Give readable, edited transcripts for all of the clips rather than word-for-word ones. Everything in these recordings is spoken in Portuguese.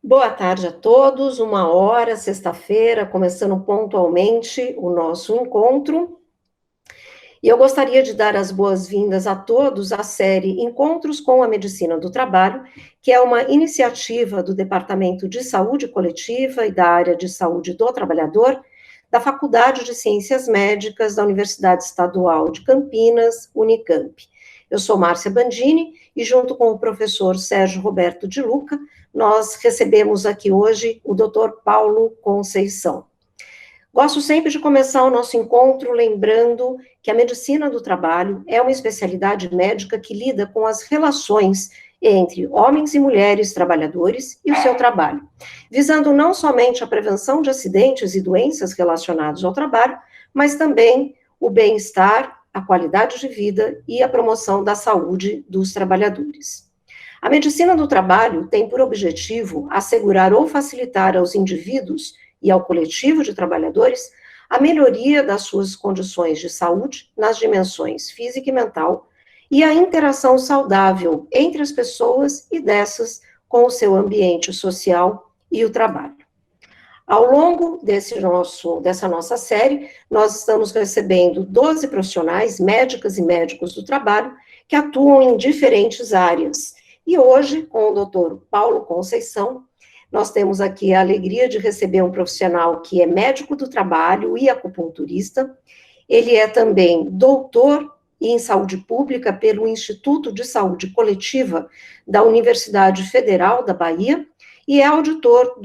Boa tarde a todos, 1 hora, sexta-feira, começando pontualmente o nosso encontro. E eu gostaria de dar as boas-vindas a todos à série Encontros com a Medicina do Trabalho, que é uma iniciativa do Departamento de Saúde Coletiva e da área de saúde do trabalhador, da Faculdade de Ciências Médicas da Universidade Estadual de Campinas, Unicamp. Eu sou Márcia Bandini e, junto com o professor Sérgio Roberto de Luca, nós recebemos aqui hoje o Dr. Paulo Conceição. Gosto sempre de começar o nosso encontro lembrando que a medicina do trabalho é uma especialidade médica que lida com as relações entre homens e mulheres trabalhadores e o seu trabalho, visando não somente a prevenção de acidentes e doenças relacionados ao trabalho, mas também o bem-estar, a qualidade de vida e a promoção da saúde dos trabalhadores. A medicina do trabalho tem por objetivo assegurar ou facilitar aos indivíduos e ao coletivo de trabalhadores a melhoria das suas condições de saúde nas dimensões física e mental e a interação saudável entre as pessoas e com o seu ambiente social e o trabalho. Ao longo dessa nossa série, nós estamos recebendo 12 profissionais, médicas e médicos do trabalho, que atuam em diferentes áreas. E hoje, com o Dr. Paulo Conceição, nós temos aqui a alegria de receber um profissional que é médico do trabalho e acupunturista. Ele é também doutor em saúde pública pelo Instituto de Saúde Coletiva da Universidade Federal da Bahia e é auditor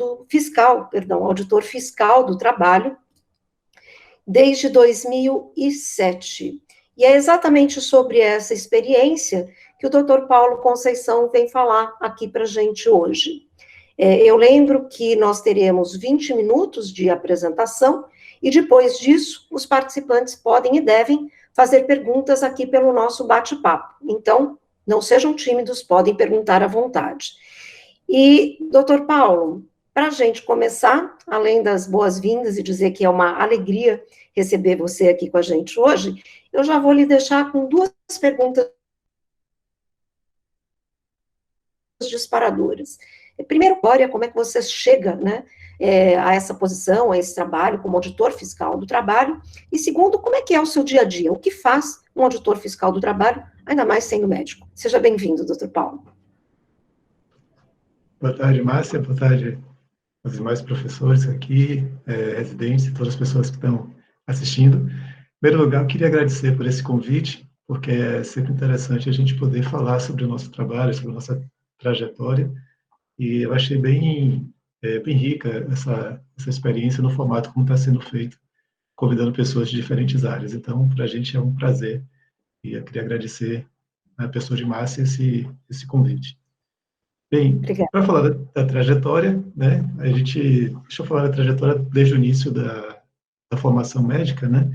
fiscal do trabalho desde 2007. E é exatamente sobre essa experiência que o Dr. Paulo Conceição vem falar aqui para a gente hoje. Eu lembro que nós teremos 20 minutos de apresentação e depois disso os participantes podem e devem fazer perguntas aqui pelo nosso bate-papo. Então, não sejam tímidos, podem perguntar à vontade. E, doutor Paulo, para a gente começar, além das boas-vindas e dizer que é uma alegria receber você aqui com a gente hoje, eu já vou lhe deixar com 2 perguntas disparadoras. Primeiro, Glória, como é que você chega, né, a essa posição, a esse trabalho como auditor fiscal do trabalho? E segundo, como é que é o seu dia a dia? O que faz um auditor fiscal do trabalho, ainda mais sendo médico? Seja bem-vindo, doutor Paulo. Boa tarde, Márcia. Boa tarde aos demais professores aqui, residentes e todas as pessoas que estão assistindo. Em primeiro lugar, eu queria agradecer por esse convite, porque é sempre interessante a gente poder falar sobre o nosso trabalho, sobre a nossa trajetória, e eu achei bem rica essa experiência no formato como está sendo feito, convidando pessoas de diferentes áreas. Então, para a gente é um prazer, e eu queria agradecer à pessoa de Márcia esse convite. Bem, para falar da trajetória, né, deixa eu falar da trajetória desde o início da formação médica, né,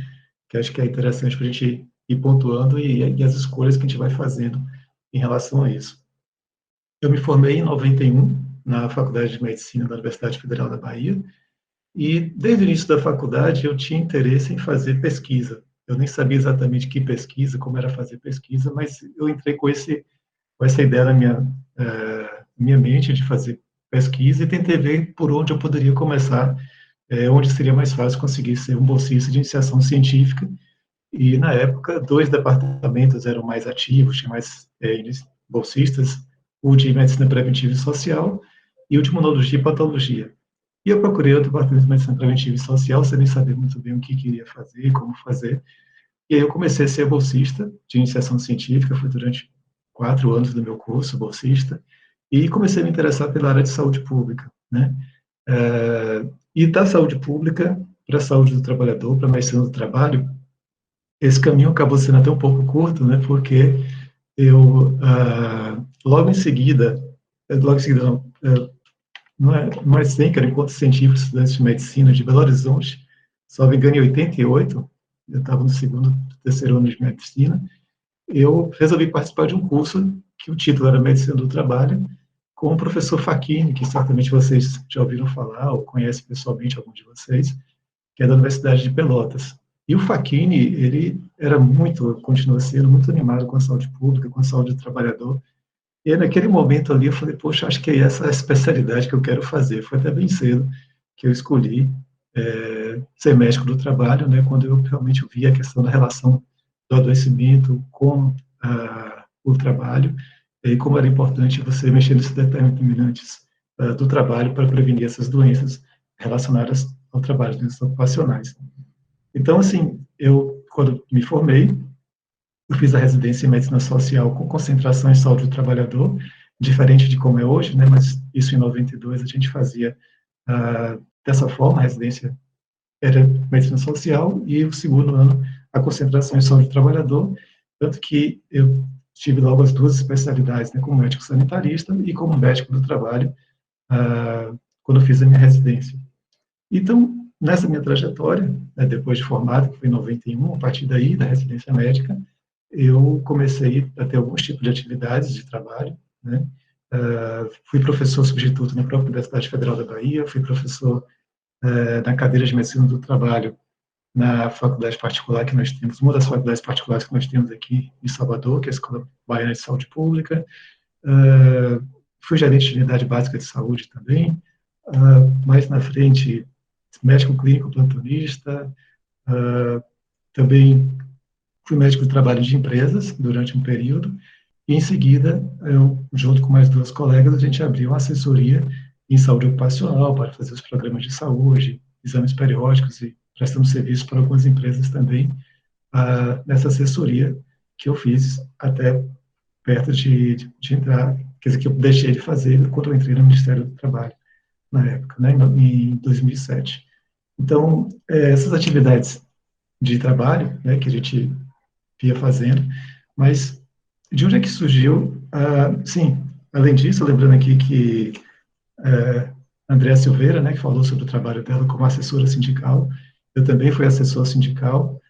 que acho que é interessante para a gente ir pontuando e as escolhas que a gente vai fazendo em relação a isso. Eu me formei em 91 na Faculdade de Medicina da Universidade Federal da Bahia e desde o início da faculdade eu tinha interesse em fazer pesquisa. Eu nem sabia exatamente que pesquisa, como era fazer pesquisa, mas eu entrei com essa ideia na minha mente de fazer pesquisa e tentei ver por onde eu poderia começar, onde seria mais fácil conseguir ser um bolsista de iniciação científica. E, na época, 2 departamentos eram mais ativos, tinha mais bolsistas, o de Medicina Preventiva e Social e o de Imunologia e Patologia. E eu procurei o departamento de Medicina Preventiva e Social, sem nem saber muito bem o que queria fazer, como fazer. E aí eu comecei a ser bolsista de iniciação científica, foi durante 4 anos do meu curso, bolsista, e comecei a me interessar pela área de saúde pública, né? E da saúde pública para a saúde do trabalhador, para a medicina do trabalho, esse caminho acabou sendo até um pouco curto, né? Porque eu, logo em seguida não é sem, que era Encontro Científico de Estudantes de Medicina de Belo Horizonte, só me engano em 88, eu estava no 2º, 3º ano de medicina, eu resolvi participar de um curso que o título era Medicina do Trabalho, com o professor Facchini, que certamente vocês já ouviram falar, ou conhecem pessoalmente algum de vocês, que é da Universidade de Pelotas. E o Facchini, ele continua sendo muito animado com a saúde pública, com a saúde do trabalhador, E aí, naquele momento ali, eu falei, poxa, acho que é essa a especialidade que eu quero fazer. Foi até bem cedo que eu escolhi ser médico do trabalho, né, quando eu realmente vi a questão da relação do adoecimento com o trabalho, e como era importante você mexer nesses determinantes do trabalho para prevenir essas doenças relacionadas ao trabalho, doenças ocupacionais. Então, assim, eu, quando me formei, eu fiz a residência em medicina social com concentração em saúde do trabalhador, diferente de como é hoje, né, mas isso em 92 a gente fazia dessa forma, a residência era medicina social, e o segundo ano a concentração em saúde do trabalhador, tanto que eu tive logo as duas especialidades, né, como médico sanitarista e como médico do trabalho, quando eu fiz a minha residência. Então, nessa minha trajetória, né, depois de formado, que foi em 91, a partir daí, da residência médica, eu comecei a ter alguns tipos de atividades de trabalho, né? Fui professor substituto na própria Universidade Federal da Bahia, fui professor na cadeira de medicina do trabalho na faculdade particular que nós temos, uma das faculdades particulares que nós temos aqui em Salvador, que é a Escola Baiana de Saúde Pública. Fui gerente de unidade básica de saúde também. Mais na frente, médico clínico plantonista. Também fui médico de trabalho de empresas durante um período. E, em seguida, eu, junto com mais duas colegas, a gente abriu uma assessoria em saúde ocupacional para fazer os programas de saúde, exames periódicos e prestamos serviço para algumas empresas também, nessa assessoria que eu fiz até perto de entrar, quer dizer, que eu deixei de fazer quando eu entrei no Ministério do Trabalho, na época, né, em 2007. Então, essas atividades de trabalho, né, que a gente via fazendo, mas de onde é que surgiu? Sim, além disso, lembrando aqui que Andréa Silveira, né, que falou sobre o trabalho dela como assessora sindical, eu também fui assessor sindical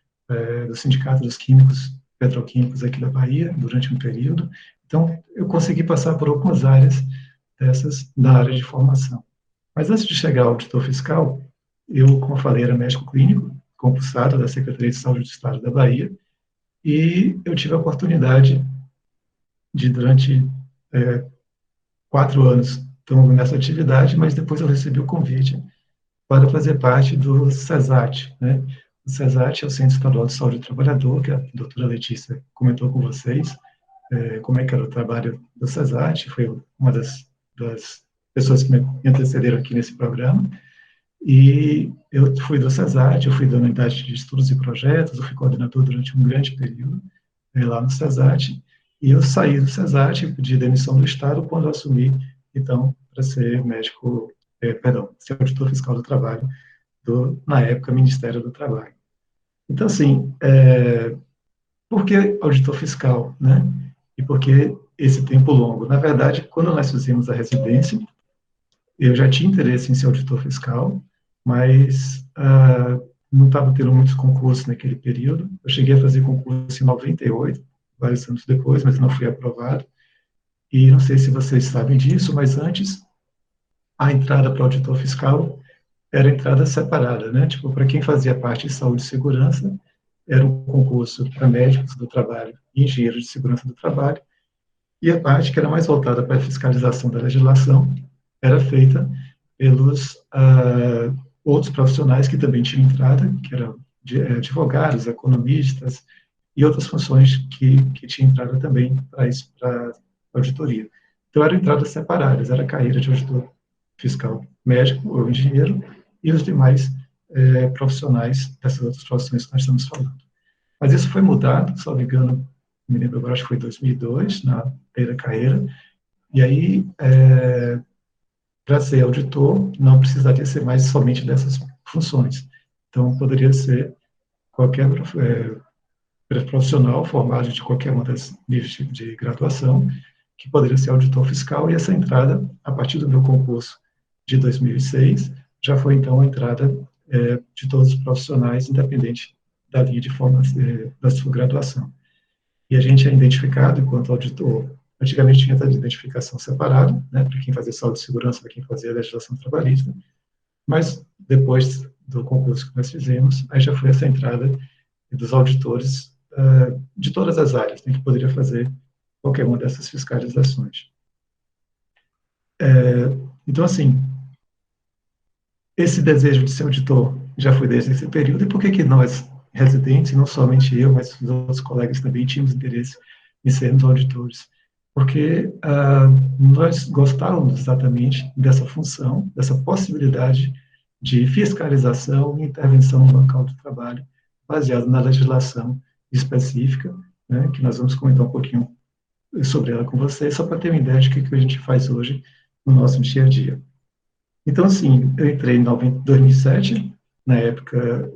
do Sindicato dos Químicos Petroquímicos aqui da Bahia, durante um período. Então, eu consegui passar por algumas áreas dessas da área de formação. Mas antes de chegar ao auditor fiscal, eu, como eu falei, era médico clínico, concursado da Secretaria de Saúde do Estado da Bahia, e eu tive a oportunidade de, durante 4 anos, estou nessa atividade, mas depois eu recebi o convite para fazer parte do CESAT, né? O CESAT é o Centro Estadual de Saúde do Trabalhador, que a doutora Letícia comentou com vocês, como é que era o trabalho do CESAT, foi uma das pessoas que me antecederam aqui nesse programa, e eu fui do CESAT, eu fui da unidade de estudos e projetos, eu fui coordenador durante um grande período lá no CESAT, e eu saí do CESAT, pedi demissão do Estado quando eu assumi, então, para ser médico, ser auditor fiscal do trabalho, na época, Ministério do Trabalho. Então, assim, por que auditor fiscal, né? E por que esse tempo longo? Na verdade, quando nós fizemos a residência, eu já tinha interesse em ser auditor fiscal, mas não estava tendo muitos concursos naquele período. Eu cheguei a fazer concurso em 98, vários anos depois, mas não fui aprovado. E não sei se vocês sabem disso, mas antes, a entrada para auditor fiscal era entrada separada, né? Tipo, para quem fazia parte de saúde e segurança, era um concurso para médicos do trabalho e engenheiros de segurança do trabalho, e a parte que era mais voltada para a fiscalização da legislação era feita pelos outros profissionais que também tinham entrada, que eram advogados, economistas e outras funções que tinham entrada também para a auditoria. Então, eram entradas separadas, era a carreira de auditor fiscal médico ou engenheiro e os demais profissionais dessas outras profissões que nós estamos falando. Mas isso foi mudado, salvo engano, me lembro agora, acho que foi em 2002, na primeira carreira, e aí, para ser auditor, não precisaria ser mais somente dessas funções. Então, poderia ser qualquer profissional formado de qualquer uma das níveis de graduação, que poderia ser auditor fiscal, e essa entrada, a partir do meu concurso de 2006, já foi, então, a entrada de todos os profissionais, independente da linha de formação, da sua graduação. E a gente é identificado enquanto auditor. Antigamente tinha essa identificação separada, né, para quem fazia saúde e segurança, para quem fazia legislação trabalhista, mas depois do concurso que nós fizemos, aí já foi essa entrada dos auditores de todas as áreas, né, que poderia fazer qualquer uma dessas fiscalizações. Então, assim, esse desejo de ser auditor já foi desde esse período, e por que que nós, residentes, não somente eu, mas os outros colegas também tínhamos interesse em sermos auditores? Porque nós gostávamos exatamente dessa função, dessa possibilidade de fiscalização e intervenção no local do trabalho, baseado na legislação específica, né, que nós vamos comentar um pouquinho sobre ela com vocês, só para ter uma ideia de o que a gente faz hoje no nosso dia a dia. Então, assim, eu entrei em 2007, na época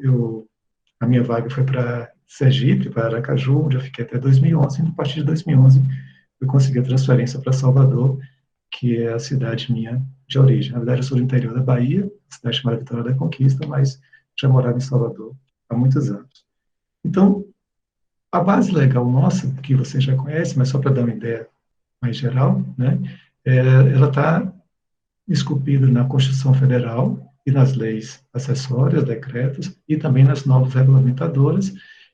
a minha vaga foi para Sergipe, para Aracaju, onde eu fiquei até 2011, e a partir de 2011 eu consegui a transferência para Salvador, que é a cidade minha de origem. Na verdade, eu sou do interior da Bahia, cidade chamada Vitória da Conquista, mas já morava em Salvador há muitos anos. Então, a base legal nossa, que você já conhece, mas só para dar uma ideia mais geral, né, ela está esculpida na Constituição Federal e nas leis acessórias, decretos, e também nas normas regulamentadoras,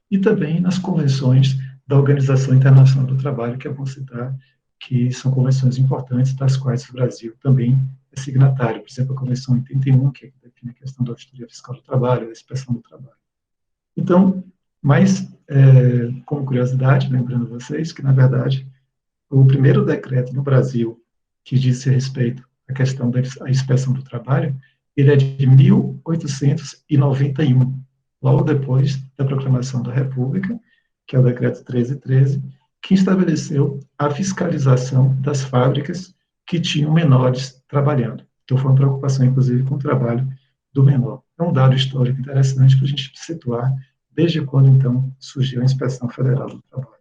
e também nas convenções da Organização Internacional do Trabalho, que é bom citar, que são convenções importantes, das quais o Brasil também é signatário. Por exemplo, a Convenção 81, que define a questão da auditoria fiscal do trabalho, da inspeção do trabalho. Então, mas, como curiosidade, lembrando vocês que, na verdade, o primeiro decreto no Brasil que diz respeito à questão da inspeção do trabalho, ele é de 1891, logo depois da proclamação da República, que é o decreto 1313, que estabeleceu a fiscalização das fábricas que tinham menores trabalhando. Então, foi uma preocupação, inclusive, com o trabalho do menor. É um dado histórico interessante para a gente situar desde quando, então, surgiu a Inspeção Federal do Trabalho.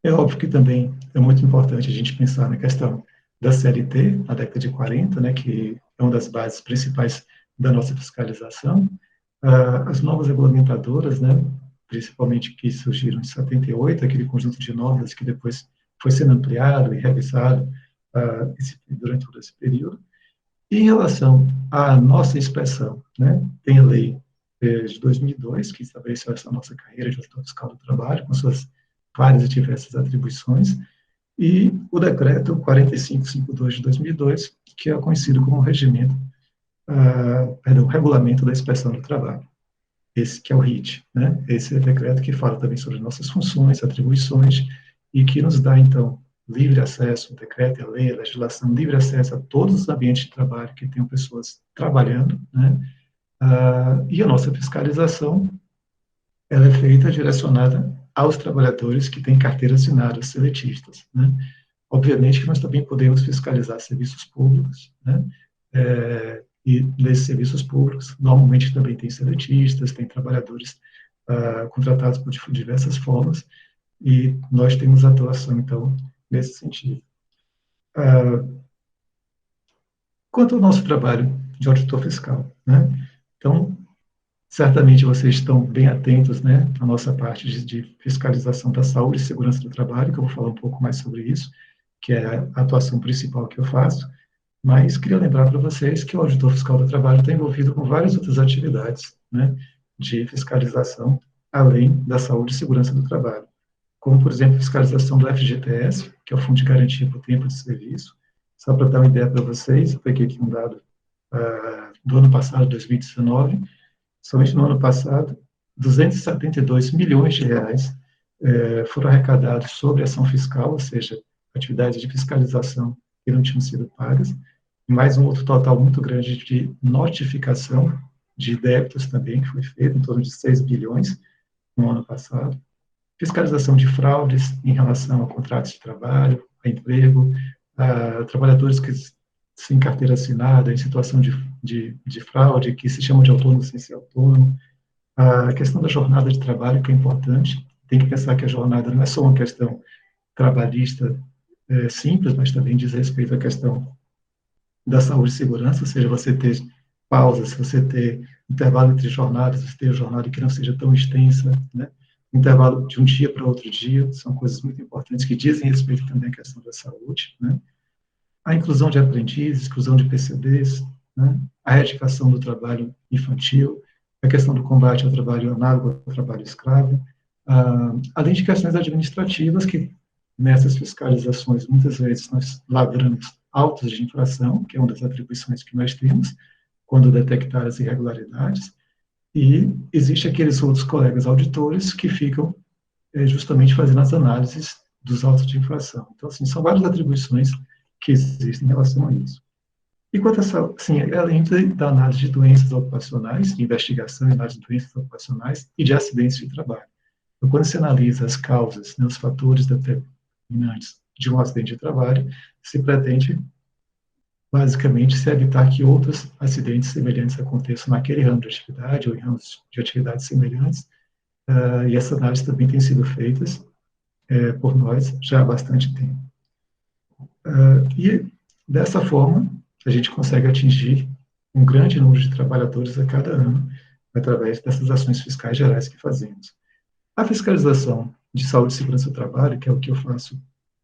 É óbvio que também é muito importante a gente pensar na questão da CLT, na década de 40, né, que é uma das bases principais da nossa fiscalização. As novas regulamentadoras, né, principalmente que surgiram em 78, aquele conjunto de normas que depois foi sendo ampliado e revisado durante todo esse período. E em relação à nossa inspeção, né, tem a lei de 2002, que estabeleceu essa nossa carreira de auditor fiscal do trabalho, com suas várias e diversas atribuições, e o decreto 4552 de 2002, que é conhecido como regulamento da inspeção do trabalho. Esse que é o RIT, né? Esse é o decreto que fala também sobre nossas funções, atribuições, e que nos dá, então, livre acesso, o decreto, a lei, a legislação, livre acesso a todos os ambientes de trabalho que tenham pessoas trabalhando, né? E a nossa fiscalização, ela é feita direcionada aos trabalhadores que têm carteira assinada, seletistas, né? Obviamente que nós também podemos fiscalizar serviços públicos, né? E nesses serviços públicos, normalmente também tem seletistas, tem trabalhadores contratados por diversas formas, e nós temos atuação, então, nesse sentido. Quanto ao nosso trabalho de auditor fiscal, né? Então, certamente vocês estão bem atentos, né, à nossa parte de fiscalização da saúde e segurança do trabalho, que eu vou falar um pouco mais sobre isso, que é a atuação principal que eu faço, mas queria lembrar para vocês que o auditor fiscal do trabalho está envolvido com várias outras atividades, né, de fiscalização, além da saúde e segurança do trabalho, como, por exemplo, fiscalização do FGTS, que é o Fundo de Garantia por Tempo de Serviço. Só para dar uma ideia para vocês, eu peguei aqui um dado do ano passado, 2019, somente no ano passado, 272 milhões de reais foram arrecadados sobre ação fiscal, ou seja, atividades de fiscalização que não tinham sido pagas, e mais um outro total muito grande de notificação de débitos também, que foi feito, em torno de 6 bilhões no ano passado. Fiscalização de fraudes em relação a contratos de trabalho, a emprego, a trabalhadores que sem carteira assinada, em situação de fraude, que se chamam de autônomo sem ser autônomo. A questão da jornada de trabalho, que é importante, tem que pensar que a jornada não é só uma questão trabalhista simples, mas também diz respeito à questão da saúde e segurança, ou seja, você ter pausas, você ter intervalo entre jornadas, você ter jornada que não seja tão extensa, né? Intervalo de um dia para outro dia, são coisas muito importantes que dizem respeito também à questão da saúde, né? A inclusão de aprendizes, exclusão de PCDs, né? A erradicação do trabalho infantil, a questão do combate ao trabalho análogo ao trabalho escravo, além de questões administrativas que, nessas fiscalizações, muitas vezes nós ladramos autos de infração, que é uma das atribuições que nós temos, quando detectar as irregularidades, e existe aqueles outros colegas auditores que ficam justamente fazendo as análises dos autos de infração. Então, assim, são várias atribuições que existem em relação a isso. E quanto a essa, assim, além da análise de doenças ocupacionais, de investigação e análise de doenças ocupacionais e de acidentes de trabalho. Então, quando se analisa as causas, né, os fatores determinantes de um acidente de trabalho, se pretende, basicamente, se evitar que outros acidentes semelhantes aconteçam naquele ramo de atividade ou em ramos de atividades semelhantes, e essa análise também tem sido feita por nós já há bastante tempo. E, dessa forma, a gente consegue atingir um grande número de trabalhadores a cada ano, através dessas ações fiscais gerais que fazemos. A fiscalização de saúde e segurança do trabalho, que é o que eu faço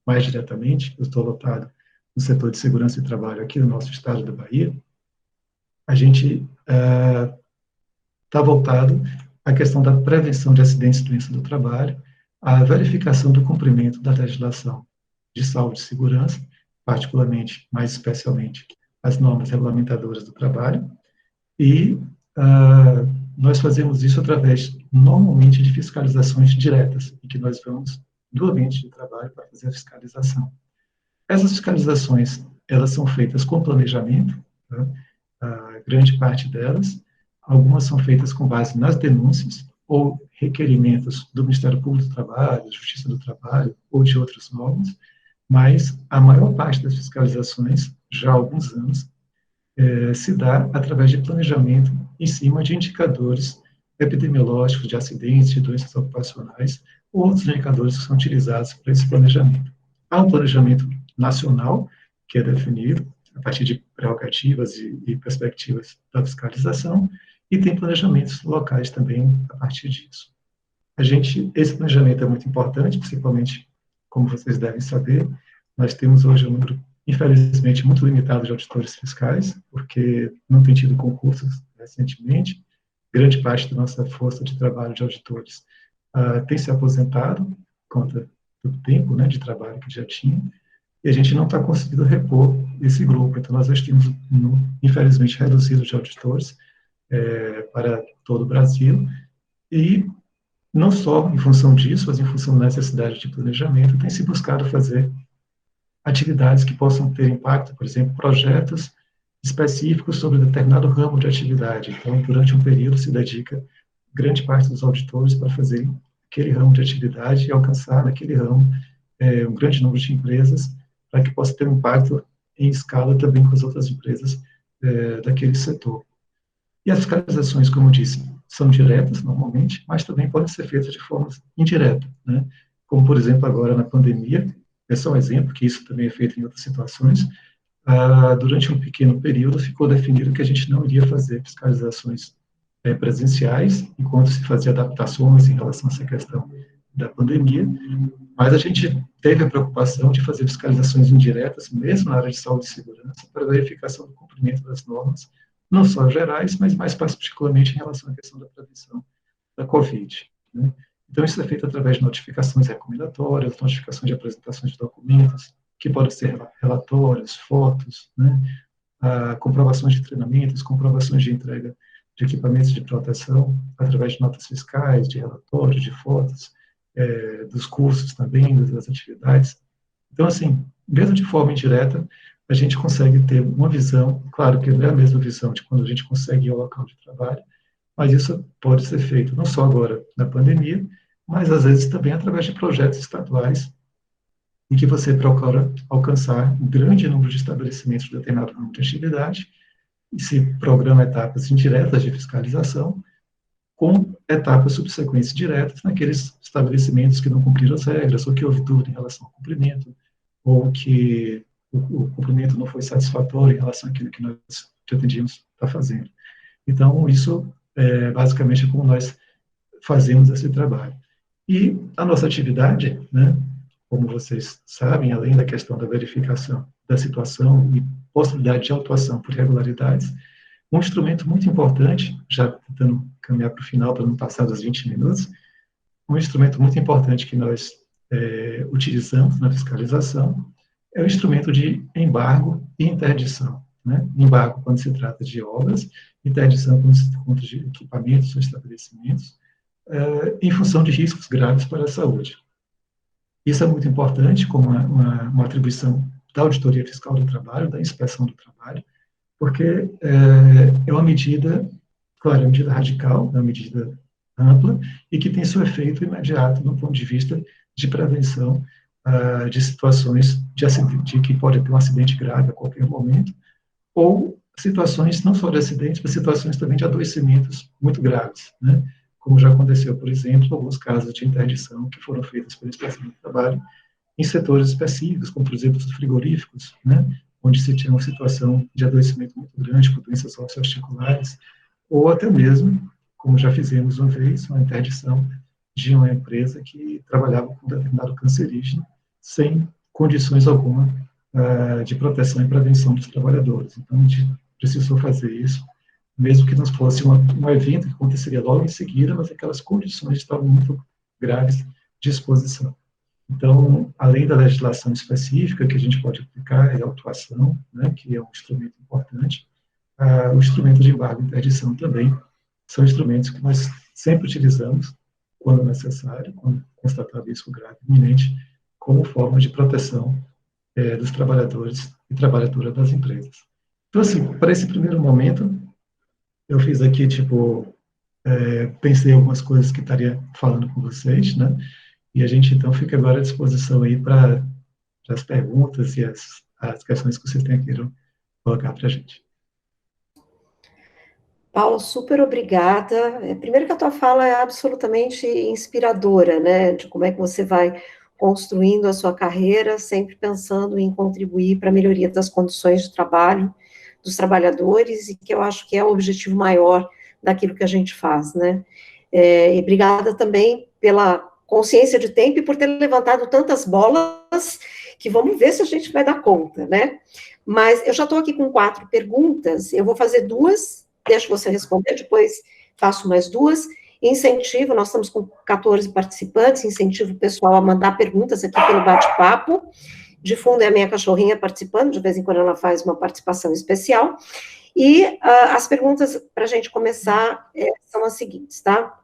mais diretamente, eu estou lotado no setor de segurança e trabalho aqui no nosso estado da Bahia, a gente está voltado à questão da prevenção de acidentes e doenças do trabalho, a verificação do cumprimento da legislação de saúde e segurança, particularmente, mais especialmente, as normas regulamentadoras do trabalho, e nós fazemos isso através, normalmente, de fiscalizações diretas, em que nós vamos do ambiente de trabalho para fazer a fiscalização. Essas fiscalizações, elas são feitas com planejamento, tá? A grande parte delas, algumas são feitas com base nas denúncias ou requerimentos do Ministério Público do Trabalho, Justiça do Trabalho ou de outros órgãos, mas a maior parte das fiscalizações, já há alguns anos, se dá através de planejamento em cima de indicadores epidemiológicos de acidentes, de doenças ocupacionais, ou outros indicadores que são utilizados para esse planejamento. Há um planejamento nacional, que é definido a partir de prerrogativas e perspectivas da fiscalização, e tem planejamentos locais também a partir disso. Esse planejamento é muito importante, principalmente, como vocês devem saber, nós temos hoje um número, infelizmente, muito limitado de auditores fiscais, porque não tem tido concursos recentemente. Grande parte da nossa força de trabalho de auditores tem se aposentado, por conta do tempo, né, de trabalho que já tinha, e a gente não está conseguindo repor esse grupo. Então, nós temos, infelizmente, reduzido de auditores para todo o Brasil, e não só em função disso, mas em função da necessidade de planejamento, tem se buscado fazer atividades que possam ter impacto, por exemplo, projetos específicos sobre determinado ramo de atividade. Então, durante um período, se dedica grande parte dos auditores para fazer aquele ramo de atividade e alcançar naquele ramo um grande número de empresas, para que possa ter um impacto em escala também com as outras empresas daquele setor. E as fiscalizações, como eu disse, são diretas, normalmente, mas também podem ser feitas de forma indireta, né? Como, por exemplo, agora na pandemia, é só um exemplo, que isso também é feito em outras situações, durante um pequeno período ficou definido que a gente não iria fazer fiscalizações presenciais, enquanto se fazia adaptações em relação a essa questão da pandemia, mas a gente teve a preocupação de fazer fiscalizações indiretas, mesmo na área de saúde e segurança, para verificação do cumprimento das normas, não só gerais, mas mais particularmente em relação à questão da prevenção da Covid, né? Então, isso é feito através de notificações recomendatórias, notificações de apresentações de documentos, que podem ser relatórios, fotos, né? Comprovações de treinamentos, comprovações de entrega de equipamentos de proteção, através de notas fiscais, de relatórios, de fotos, dos cursos também, das atividades. Então, assim, mesmo de forma indireta, a gente consegue ter uma visão, claro que não é a mesma visão de quando a gente consegue ir ao local de trabalho, mas isso pode ser feito não só agora na pandemia, mas às vezes também através de projetos estaduais, em que você procura alcançar um grande número de estabelecimentos de determinado ramo de atividade, e se programa etapas indiretas de fiscalização, com etapas subsequentes diretas naqueles estabelecimentos que não cumpriram as regras, ou que houve dúvida em relação ao cumprimento, ou que o cumprimento não foi satisfatório em relação àquilo que nós pretendíamos estar fazendo. Então, isso basicamente é como nós fazemos esse trabalho. E a nossa atividade, né, como vocês sabem, além da questão da verificação da situação e possibilidade de autuação por irregularidades, um instrumento muito importante, já tentando caminhar para o final, para não passar dos 20 minutos, um instrumento muito importante que nós utilizamos na fiscalização é o instrumento de embargo e interdição, né? Embargo quando se trata de obras, interdição quando se trata de equipamentos ou estabelecimentos, em função de riscos graves para a saúde. Isso é muito importante, como uma atribuição da Auditoria Fiscal do Trabalho, da Inspeção do Trabalho, porque é uma medida, claro, é uma medida radical, é uma medida ampla, e que tem seu efeito imediato do ponto de vista de prevenção de situações de que pode ter um acidente grave a qualquer momento, ou situações não só de acidentes, mas situações também de adoecimentos muito graves, né? Como já aconteceu, por exemplo, alguns casos de interdição que foram feitos pela Inspeção do Trabalho em setores específicos, como, por exemplo, os frigoríficos, né? Onde se tinha uma situação de adoecimento muito grande por doenças osteoarticulares, ou até mesmo, como já fizemos uma vez, uma interdição de uma empresa que trabalhava com determinado cancerígeno sem condições alguma de proteção e prevenção dos trabalhadores. Então, a gente precisou fazer isso, mesmo que não fosse um evento que aconteceria logo em seguida, mas aquelas condições estavam muito graves de exposição. Então, além da legislação específica que a gente pode aplicar, é a autuação, né, que é um instrumento importante, o instrumento de embargo e interdição também são instrumentos que nós sempre utilizamos, quando necessário, quando constatado risco grave iminente, como forma de proteção dos trabalhadores e trabalhadoras das empresas. Então, assim, para esse primeiro momento, eu fiz aqui, pensei em algumas coisas que estaria falando com vocês, né? E a gente, então, fica agora à disposição aí para as perguntas e as questões que vocês queiram colocar para a gente. Paulo, super obrigada. Primeiro que a tua fala é absolutamente inspiradora, né? De como é que você vai construindo a sua carreira, sempre pensando em contribuir para a melhoria das condições de trabalho dos trabalhadores, e que eu acho que é o objetivo maior daquilo que a gente faz, né? E obrigada também pela consciência de tempo e por ter levantado tantas bolas, que vamos ver se a gente vai dar conta, né? Mas eu já estou aqui com 4 perguntas, eu vou fazer 2, deixo você responder, depois faço mais 2. Incentivo, nós estamos com 14 participantes, incentivo o pessoal a mandar perguntas aqui pelo bate-papo. De fundo é a minha cachorrinha participando, de vez em quando ela faz uma participação especial. E as perguntas, para a gente começar, são as seguintes, tá?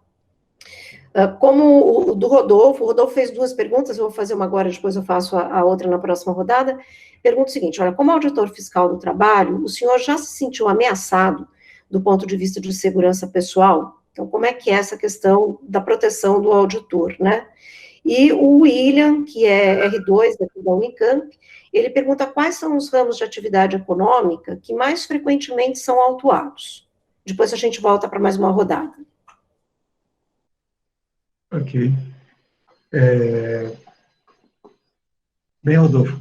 Como o do Rodolfo, o Rodolfo fez 2 perguntas, eu vou fazer uma agora, depois eu faço a outra na próxima rodada. Pergunta o seguinte, olha, como auditor fiscal do trabalho, o senhor já se sentiu ameaçado do ponto de vista de segurança pessoal? Então, como é que é essa questão da proteção do auditor, né? E o William, que é R2 daqui da Unicamp, ele pergunta quais são os ramos de atividade econômica que mais frequentemente são autuados. Depois a gente volta para mais uma rodada. Ok. Bem, Rodolfo,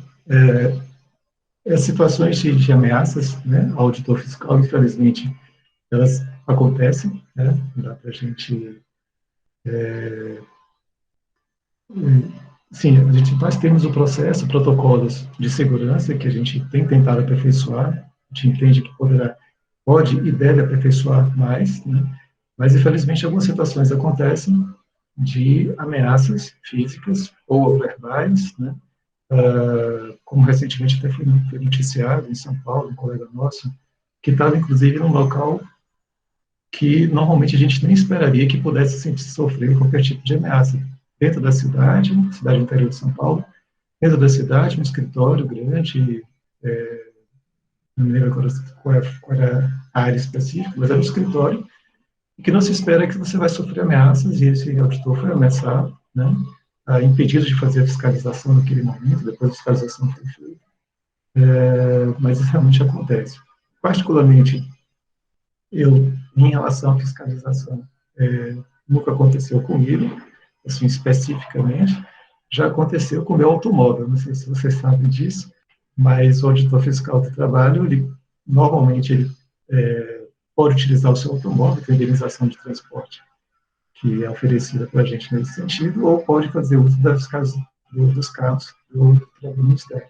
as situações de ameaças, né, ao auditor fiscal, infelizmente, elas acontecem, né, não dá para a gente... Sim, nós temos o processo, protocolos de segurança que a gente tem tentado aperfeiçoar, a gente entende que pode e deve aperfeiçoar mais, né, mas, infelizmente, algumas situações acontecem de ameaças físicas ou verbais, né, como recentemente até foi noticiado em São Paulo, um colega nosso, que estava, inclusive, num local que normalmente a gente nem esperaria que pudesse sofrer qualquer tipo de ameaça. Dentro da cidade interior de São Paulo, dentro da cidade, um escritório grande, não me lembro agora qual era a área específica, mas era um escritório, e que não se espera que você vai sofrer ameaças, e esse auditor foi ameaçado, né, impedido de fazer a fiscalização naquele momento, depois a fiscalização foi feita, mas isso realmente acontece. Particularmente, em relação à fiscalização, nunca aconteceu comigo, assim, especificamente, já aconteceu com o meu automóvel, não sei se vocês sabem disso, mas o auditor fiscal do trabalho, normalmente, pode utilizar o seu automóvel, tem indenização de transporte, que é oferecida para a gente nesse sentido, ou pode fazer uso dos carros do Ministério.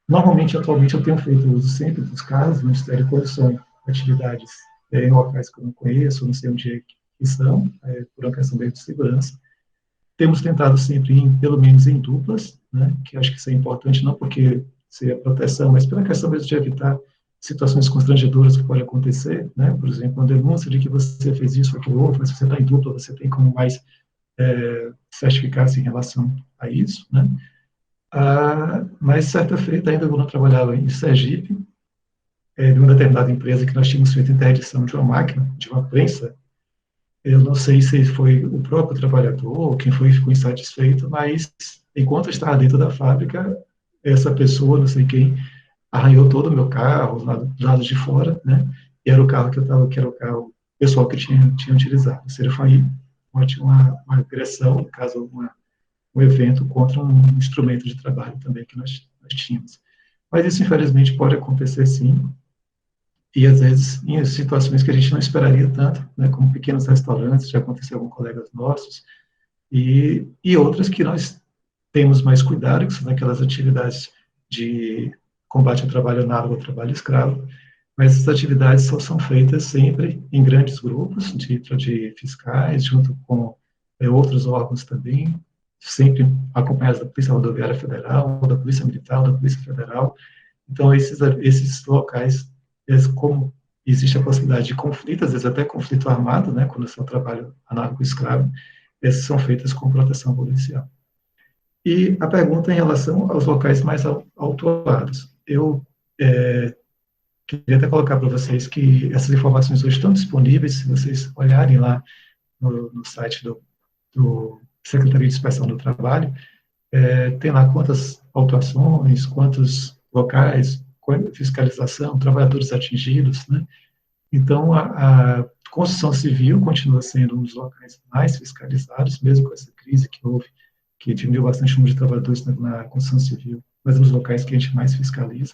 Normalmente, atualmente, eu tenho feito uso sempre dos carros do Ministério, quando são atividades em locais que eu não conheço, não sei onde é que são, por uma questão de segurança. temos tentado sempre, pelo menos em duplas, né, que acho que isso é importante, não porque seja proteção, mas pela questão mesmo de evitar situações constrangedoras que podem acontecer, né, por exemplo, uma denúncia de que você fez isso, aquilo outro, mas se você está em dupla, você tem como mais certificar-se em relação a isso, né. Mas, certa feita, ainda quando eu trabalhava em Sergipe, de uma determinada empresa que nós tínhamos feito interdição de uma máquina, de uma prensa, eu não sei se foi o próprio trabalhador ou quem foi que ficou insatisfeito, mas enquanto eu estava dentro da fábrica, essa pessoa, não sei quem, arranhou todo o meu carro, do lado de fora, né? E era o carro que eu estava, que era o carro pessoal que tinha utilizado. Ou seja, foi uma agressão, no caso, um evento contra um instrumento de trabalho também que nós tínhamos. Mas isso, infelizmente, pode acontecer sim, e às vezes em situações que a gente não esperaria tanto, né, como pequenos restaurantes, já aconteceu com colegas nossos, e outras que nós temos mais cuidado, que são aquelas atividades de combate ao trabalho análogo ao trabalho escravo, mas essas atividades só são feitas sempre em grandes grupos de fiscais, junto com outros órgãos também, sempre acompanhados da Polícia Rodoviária Federal, da Polícia Militar, da Polícia Federal. Então, esses locais, como existe a possibilidade de conflito, às vezes até conflito armado, né, quando é um trabalho análogo escravo, essas são feitas com proteção policial. E a pergunta em relação aos locais mais autuados. Eu queria até colocar para vocês que essas informações hoje estão disponíveis, se vocês olharem lá no site do Secretaria de Inspeção do Trabalho, tem lá quantas autuações, quantos locais, fiscalização, trabalhadores atingidos, né? Então, a construção civil continua sendo um dos locais mais fiscalizados, mesmo com essa crise que houve, que diminuiu bastante o número de trabalhadores na construção civil, mas nos locais que a gente mais fiscaliza.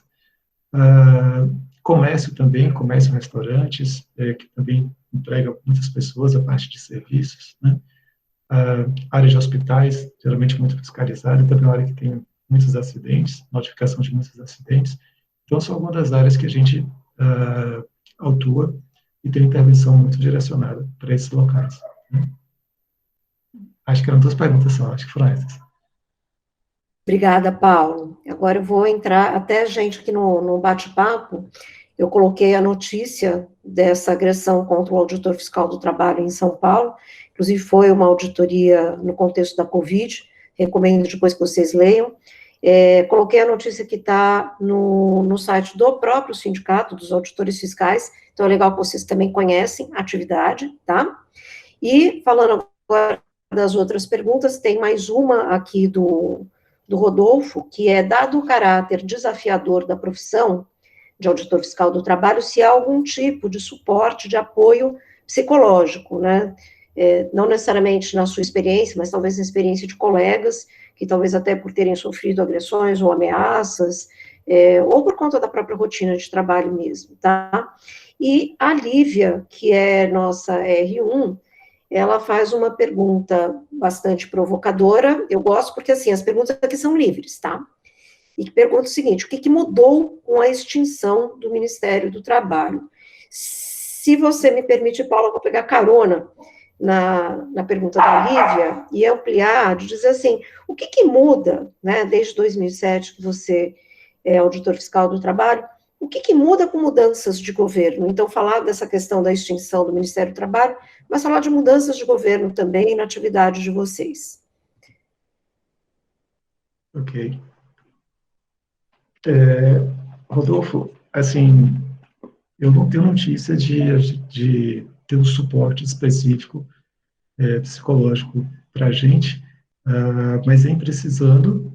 Comércio também, comércio, restaurantes, que também emprega muitas pessoas a parte de serviços, né? Área de hospitais, geralmente muito fiscalizada, também é uma área que tem muitos acidentes, notificação de muitos acidentes. Então, são algumas das áreas que a gente autua e tem intervenção muito direcionada para esses locais, né? Acho que eram 2 perguntas só, acho que foram essas. Obrigada, Paulo. Agora eu vou entrar, até gente aqui no bate-papo, eu coloquei a notícia dessa agressão contra o auditor fiscal do trabalho em São Paulo, inclusive foi uma auditoria no contexto da Covid, recomendo depois que vocês leiam. Coloquei a notícia que está no site do próprio sindicato dos auditores fiscais, então é legal que vocês também conhecem a atividade, tá? E falando agora das outras perguntas, tem mais uma aqui do Rodolfo, que é, dado o caráter desafiador da profissão de auditor fiscal do trabalho, se há algum tipo de suporte, de apoio psicológico, né? Não necessariamente na sua experiência, mas talvez na experiência de colegas, que talvez até por terem sofrido agressões ou ameaças, ou por conta da própria rotina de trabalho mesmo, tá? E a Lívia, que é nossa R1, ela faz uma pergunta bastante provocadora, eu gosto porque, assim, as perguntas aqui são livres, tá? E que pergunta o seguinte, o que mudou com a extinção do Ministério do Trabalho? Se você me permite, Paula, eu vou pegar carona na pergunta da Lívia e ampliar, de dizer assim, o que muda, né, desde 2007 que você é auditor fiscal do trabalho, o que muda com mudanças de governo? Então, falar dessa questão da extinção do Ministério do Trabalho, mas falar de mudanças de governo também na atividade de vocês. Ok. Rodolfo, assim, eu não tenho notícia de ter um suporte específico psicológico para a gente, mas em precisando,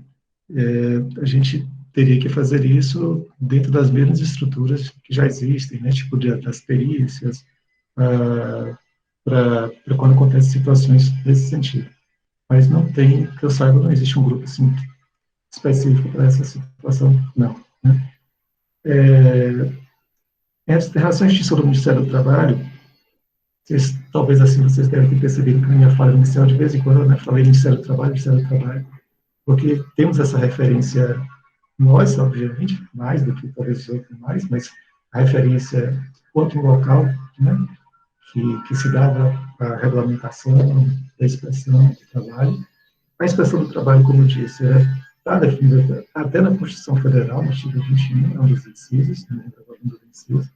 a gente teria que fazer isso dentro das mesmas estruturas que já existem, né, tipo das perícias, para quando acontecem situações nesse sentido. Mas não tem, que eu saiba, não existe um grupo assim, específico para essa situação, não, né? Em relação à extinção do Ministério do Trabalho, talvez assim vocês devem ter percebido que na minha fala inicial, de vez em quando, eu, né, falei Ministério do Trabalho, porque temos essa referência, nós, obviamente, mais do que talvez os outros mais, mas a referência quanto um local, né, que se dava a regulamentação da expressão do trabalho, A inspeção do trabalho, como eu disse, está definida até na Constituição Federal, no artigo 21, é um dos incisos,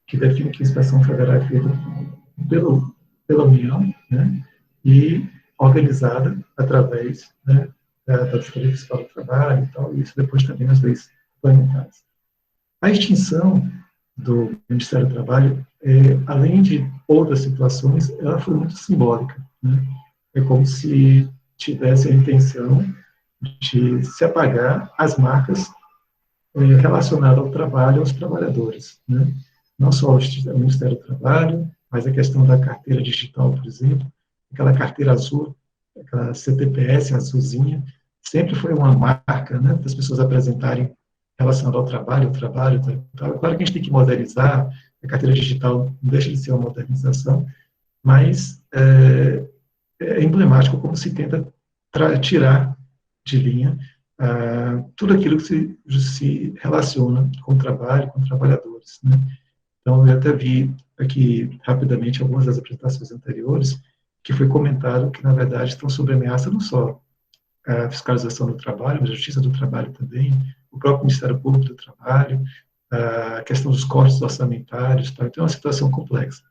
que define que a inspeção federal é feita pela União, né, e organizada através, né, da Auditoria Fiscal do Trabalho e tal, e isso depois também nas leis implementadas. A extinção do Ministério do Trabalho, além de outras situações, ela foi muito simbólica, né? É como se tivesse a intenção de se apagar as marcas relacionadas ao trabalho e aos trabalhadores, né? Não só o Ministério do Trabalho, mas a questão da carteira digital, por exemplo, aquela carteira azul, aquela CTPS azulzinha, sempre foi uma marca, né, das pessoas apresentarem relacionado ao trabalho, Claro que a gente tem que modernizar, a carteira digital não deixa de ser uma modernização, mas é emblemático como se tenta tirar de linha tudo aquilo que se relaciona com o trabalho, com trabalhadores, né? Então, eu até vi aqui, rapidamente, algumas das apresentações anteriores, que foi comentado que, na verdade, estão sob ameaça não só a fiscalização do trabalho, mas a justiça do trabalho também, o próprio Ministério Público do Trabalho, a questão dos cortes orçamentários, tá? Então é uma situação complexa.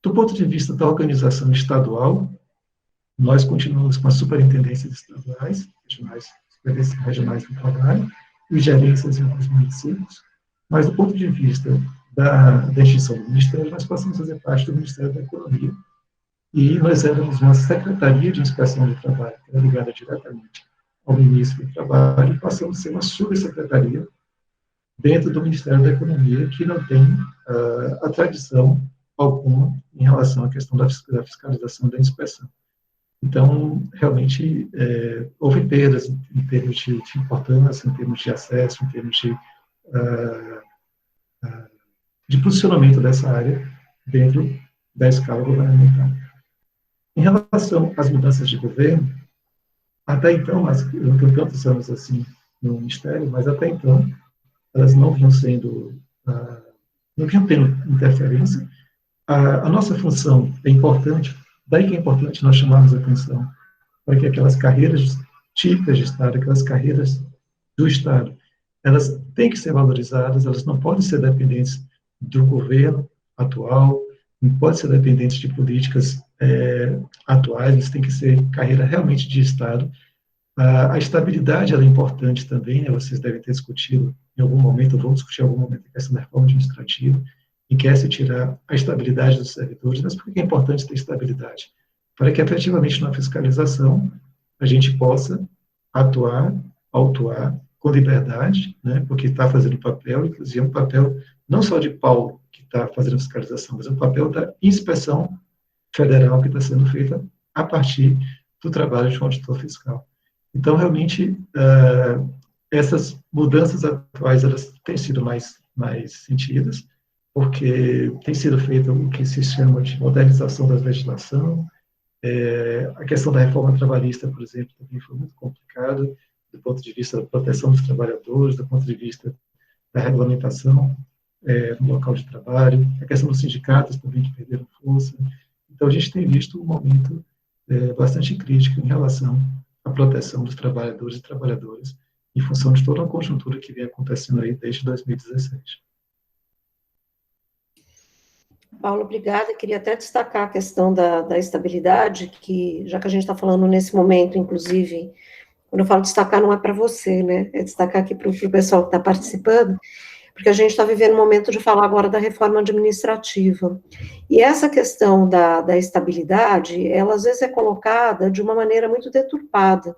Do ponto de vista da organização estadual, nós continuamos com as superintendências estaduais, regionais do trabalho, e gerências em alguns municípios, mas do ponto de vista da extinção do Ministério, nós passamos a fazer parte do Ministério da Economia, e nós éramos uma Secretaria de Inspeção do Trabalho, que era ligada diretamente ao Ministro do Trabalho, e passamos a ser uma subsecretaria dentro do Ministério da Economia, que não tem a tradição alguma em relação à questão da fiscalização e da inspeção. Então, realmente, houve perdas em termos de importância, em termos de acesso, em termos de posicionamento dessa área dentro da escala governamental. Em relação às mudanças de governo, até então, eu não tenho tantos anos assim no Ministério, mas até então, elas não vinham tendo interferência. A nossa função é importante, daí que é importante nós chamarmos a atenção para que aquelas carreiras típicas de Estado, aquelas carreiras do Estado, elas têm que ser valorizadas, elas não podem ser dependentes do governo atual, não podem ser dependentes de políticas atuais, eles têm que ser carreira realmente de Estado. A estabilidade ela é importante também, né? Vocês devem ter discutido em algum momento, ou vão discutir em algum momento, a questão da reforma administrativa, em que se tirar a estabilidade dos servidores. Mas por que é importante ter estabilidade? Para que, efetivamente, na fiscalização, a gente possa autuar com liberdade, né? Porque está fazendo papel, inclusive é um papel não só de Paulo, que está fazendo fiscalização, mas é um papel da inspeção federal que está sendo feita a partir do trabalho de um auditor fiscal. Então, realmente, essas mudanças atuais, elas têm sido mais sentidas, porque tem sido feito o que se chama de modernização da legislação. A questão da reforma trabalhista, por exemplo, também foi muito complicada, do ponto de vista da proteção dos trabalhadores, do ponto de vista da regulamentação no local de trabalho, a questão dos sindicatos também que perderam força. Então, a gente tem visto um momento bastante crítico em relação à proteção dos trabalhadores e trabalhadoras, em função de toda uma conjuntura que vem acontecendo aí desde 2016. Paulo, obrigada. Queria até destacar a questão da estabilidade, que, já que a gente está falando nesse momento, inclusive, quando eu falo destacar, não é para você, né? É destacar aqui para o pessoal que está participando, porque a gente está vivendo um momento de falar agora da reforma administrativa. E essa questão da estabilidade, ela às vezes é colocada de uma maneira muito deturpada.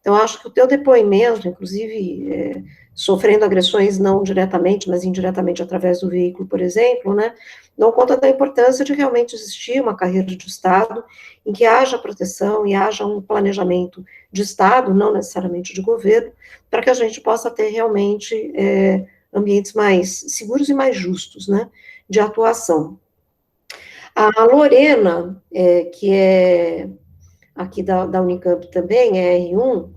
Então, acho que o teu depoimento, inclusive, sofrendo agressões não diretamente, mas indiretamente através do veículo, por exemplo, né, dão conta da importância de realmente existir uma carreira de Estado em que haja proteção e haja um planejamento de Estado, não necessariamente de governo, para que a gente possa ter realmente ambientes mais seguros e mais justos, né, de atuação. A Lorena, que é aqui da Unicamp também, é R1,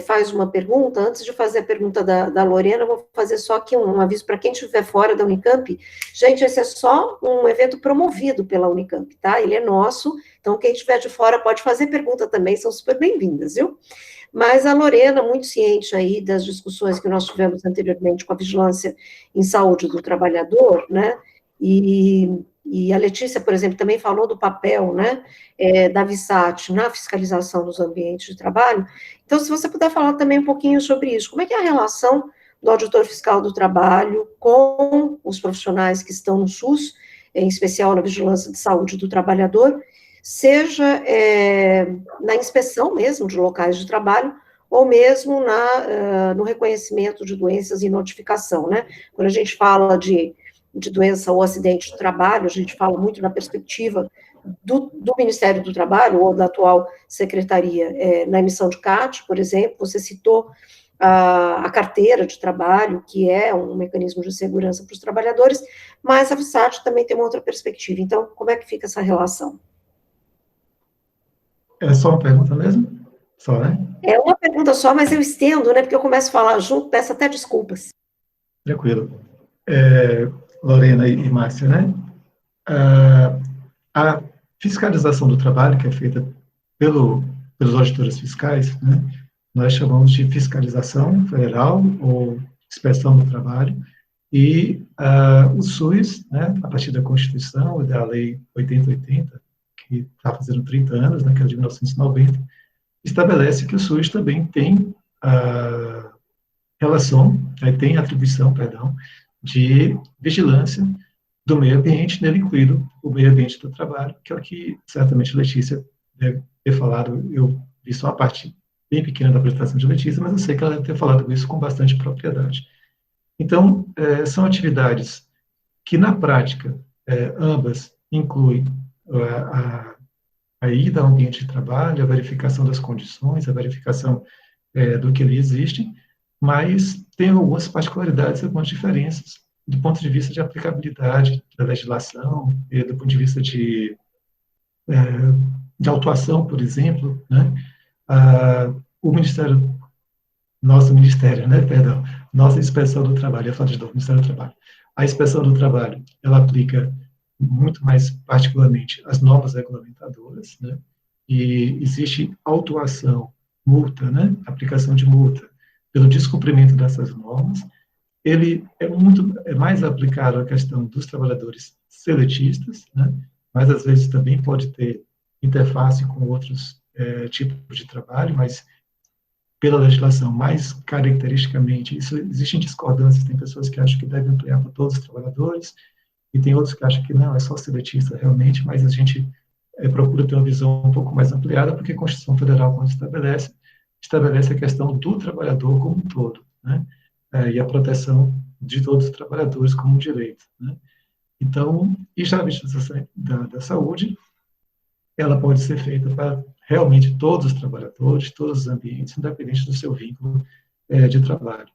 faz uma pergunta. Antes de fazer a pergunta da Lorena, eu vou fazer só aqui um aviso para quem estiver fora da Unicamp. Gente, esse é só um evento promovido pela Unicamp, tá? Ele é nosso, então quem estiver de fora pode fazer pergunta também, são super bem-vindas, viu? Mas a Lorena, muito ciente aí das discussões que nós tivemos anteriormente com a vigilância em saúde do trabalhador, né? E a Letícia, por exemplo, também falou do papel, né, da VISAT na fiscalização dos ambientes de trabalho. Então, se você puder falar também um pouquinho sobre isso, como é que é a relação do auditor fiscal do trabalho com os profissionais que estão no SUS, em especial na vigilância de saúde do trabalhador, seja na inspeção mesmo de locais de trabalho, ou mesmo no reconhecimento de doenças e notificação, né? Quando a gente fala de doença ou acidente de trabalho, a gente fala muito na perspectiva do Ministério do Trabalho, ou da atual secretaria, na emissão de CAT, por exemplo. Você citou a carteira de trabalho, que é um mecanismo de segurança para os trabalhadores, mas a VISAT também tem uma outra perspectiva. Então, como é que fica essa relação? É só uma pergunta mesmo? Só, né? É uma pergunta só, mas eu estendo, né, porque eu começo a falar junto, peço até desculpas. Tranquilo. Lorena e Márcia, né? A fiscalização do trabalho, que é feita pelos auditores fiscais, né? Nós chamamos de fiscalização federal ou inspeção do trabalho, e o SUS, né, a partir da Constituição e da Lei 8080, que está fazendo 30 anos, né, que é de 1990, estabelece que o SUS também tem relação, tem atribuição, perdão, de vigilância do meio ambiente, nele incluído o meio ambiente do trabalho, que é o que certamente a Letícia deve ter falado. Eu vi só a parte bem pequena da apresentação de Letícia, mas eu sei que ela deve ter falado isso com bastante propriedade. Então, são atividades que, na prática, ambas incluem a ida ao ambiente de trabalho, a verificação das condições, a verificação do que ali existe, mas tem algumas particularidades, algumas diferenças do ponto de vista de aplicabilidade da legislação, e do ponto de vista de autuação, por exemplo, né? O nosso Ministério, né, perdão, nossa Inspeção do Trabalho, eu falo de novo, Ministério do Trabalho. A Inspeção do Trabalho, ela aplica muito mais particularmente as normas regulamentadoras, né? E existe autuação, multa, né? Aplicação de multa pelo descumprimento dessas normas. Ele é mais aplicado à questão dos trabalhadores seletistas, né? Mas às vezes também pode ter interface com outros tipos de trabalho, mas pela legislação, mais caracteristicamente, existem discordâncias, tem pessoas que acham que deve ampliar para todos os trabalhadores, e tem outros que acham que não, é só seletista realmente, mas a gente procura ter uma visão um pouco mais ampliada, porque a Constituição Federal, quando estabelece a questão do trabalhador como um todo, né? E a proteção de todos os trabalhadores como um direito, né? Então, e já a vigilância da saúde, ela pode ser feita para realmente todos os trabalhadores, todos os ambientes, independente do seu vínculo de trabalho.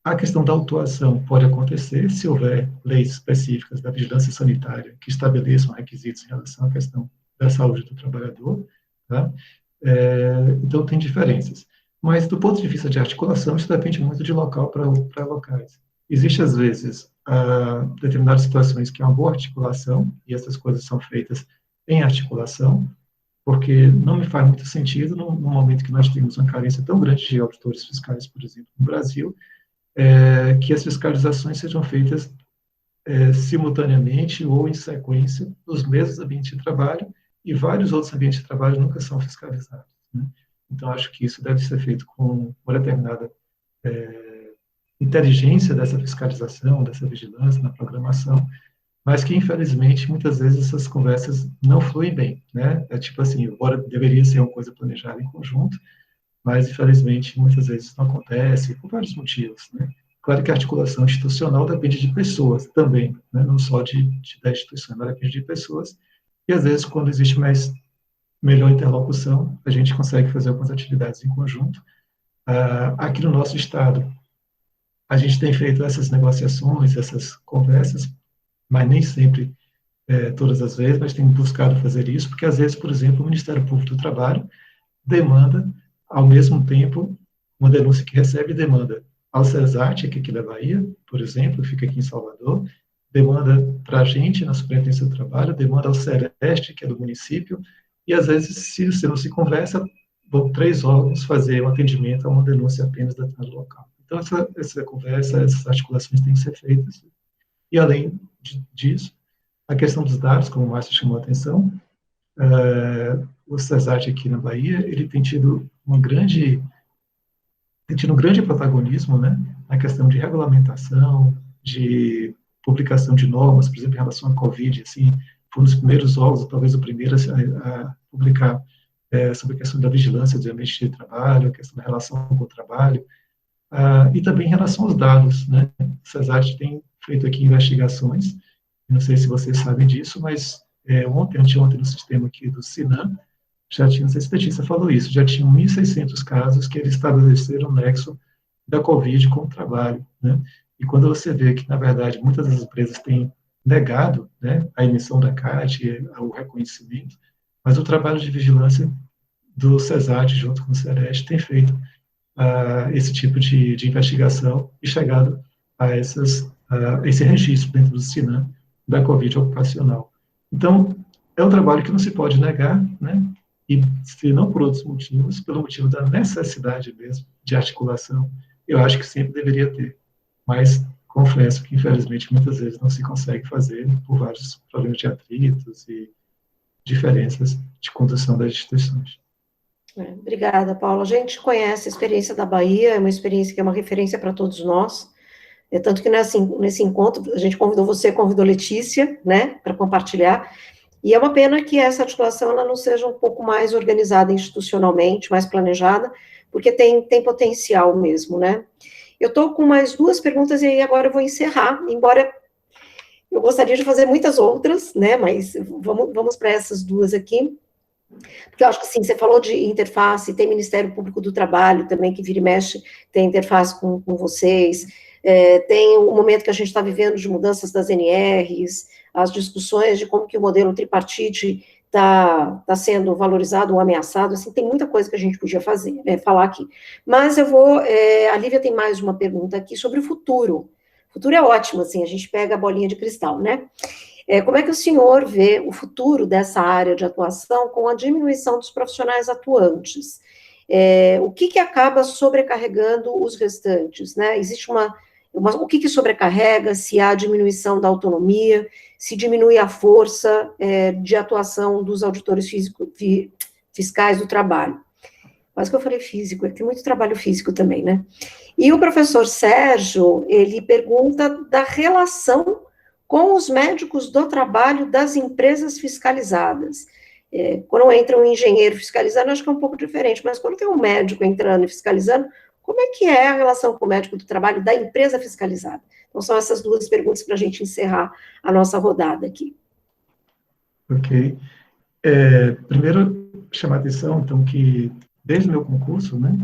A questão da autuação pode acontecer se houver leis específicas da vigilância sanitária que estabeleçam requisitos em relação à questão da saúde do trabalhador, tá? Então, tem diferenças. Mas, do ponto de vista de articulação, isso depende muito de local para locais. Existe, às vezes, determinadas situações que há uma boa articulação, e essas coisas são feitas em articulação, porque não me faz muito sentido, no momento que nós temos uma carência tão grande de auditores fiscais, por exemplo, no Brasil, que as fiscalizações sejam feitas simultaneamente ou em sequência nos mesmos ambientes de trabalho, e vários outros ambientes de trabalho nunca são fiscalizados, né? Então, acho que isso deve ser feito com uma determinada inteligência dessa fiscalização, dessa vigilância na programação, mas que, infelizmente, muitas vezes essas conversas não fluem bem, né? Tipo assim, embora deveria ser uma coisa planejada em conjunto, mas, infelizmente, muitas vezes não acontece, por vários motivos, né? Claro que a articulação institucional depende de pessoas também, né? Não só da instituição, mas depende de pessoas, e, às vezes, quando existe melhor interlocução, a gente consegue fazer algumas atividades em conjunto. Aqui no nosso estado, a gente tem feito essas negociações, essas conversas, mas nem sempre, todas as vezes, mas tem buscado fazer isso, porque às vezes, por exemplo, o Ministério Público do Trabalho demanda ao mesmo tempo, uma denúncia que recebe demanda ao CESAT, que é aqui da Bahia, por exemplo, fica aqui em Salvador, demanda para a gente na Superintendência do Trabalho, demanda ao SEREST, que é do município, e às vezes, se você não se conversa, vão 3 órgãos fazer um atendimento a uma denúncia apenas da trans local. Então, essa conversa, essas articulações têm que ser feitas. E, além disso, a questão dos dados, como o Márcio chamou a atenção, o CESAT aqui na Bahia, ele tem tido um grande protagonismo, né, na questão de regulamentação, de publicação de normas, por exemplo, em relação à Covid, assim, foi um dos primeiros órgãos, talvez o primeiro a publicar sobre a questão da vigilância do ambiente de trabalho, a questão da relação com o trabalho, e também em relação aos dados, né, o CESAT tem feito aqui investigações, não sei se vocês sabem disso, mas anteontem, no sistema aqui do SINAM, já tinha, não sei se a Letícia falou isso, já tinham 1.600 casos que eles estabeleceram nexo da Covid com o trabalho, né? E quando você vê que, na verdade, muitas das empresas têm negado, né, a emissão da CAT, o reconhecimento, mas o trabalho de vigilância do CESAT, junto com o SEREST, tem feito esse tipo de investigação e chegado a esse registro dentro do SINAM da Covid ocupacional. Então, é um trabalho que não se pode negar, né? E se não por outros motivos, pelo motivo da necessidade mesmo de articulação, eu acho que sempre deveria ter. Mas confesso que, infelizmente, muitas vezes não se consegue fazer por vários problemas de atritos e diferenças de condução das instituições. Obrigada, Paula. A gente conhece a experiência da Bahia, é uma experiência que é uma referência para todos nós. Tanto que nesse encontro, a gente convidou a Letícia, né, para compartilhar. E é uma pena que essa articulação ela não seja um pouco mais organizada institucionalmente, mais planejada, porque tem potencial mesmo, né? Eu estou com mais 2 perguntas e aí agora eu vou encerrar, embora eu gostaria de fazer muitas outras, né? Mas vamos para essas 2 aqui. Porque eu acho que, sim, você falou de interface, tem Ministério Público do Trabalho também, que vira e mexe, tem interface com vocês, tem o momento que a gente está vivendo de mudanças das NRs, as discussões de como que o modelo tripartite está sendo valorizado ou ameaçado, assim, tem muita coisa que a gente podia falar aqui. Mas a Lívia tem mais uma pergunta aqui sobre o futuro. O futuro é ótimo, assim, a gente pega a bolinha de cristal, né? Como é que o senhor vê o futuro dessa área de atuação com a diminuição dos profissionais atuantes? O que acaba sobrecarregando os restantes, né? Existe o que sobrecarrega, se há diminuição da autonomia, se diminui a força de atuação dos auditores fiscais do trabalho. Quase que eu falei físico, tem muito trabalho físico também, né? E o professor Sérgio, ele pergunta da relação com os médicos do trabalho das empresas fiscalizadas. Quando entra um engenheiro fiscalizando, acho que é um pouco diferente, mas quando tem um médico entrando e fiscalizando, como é que é a relação com o médico do trabalho da empresa fiscalizada? Então, são essas 2 perguntas para a gente encerrar a nossa rodada aqui. Ok. Primeiro, chamar a atenção, então, que desde o meu concurso, né,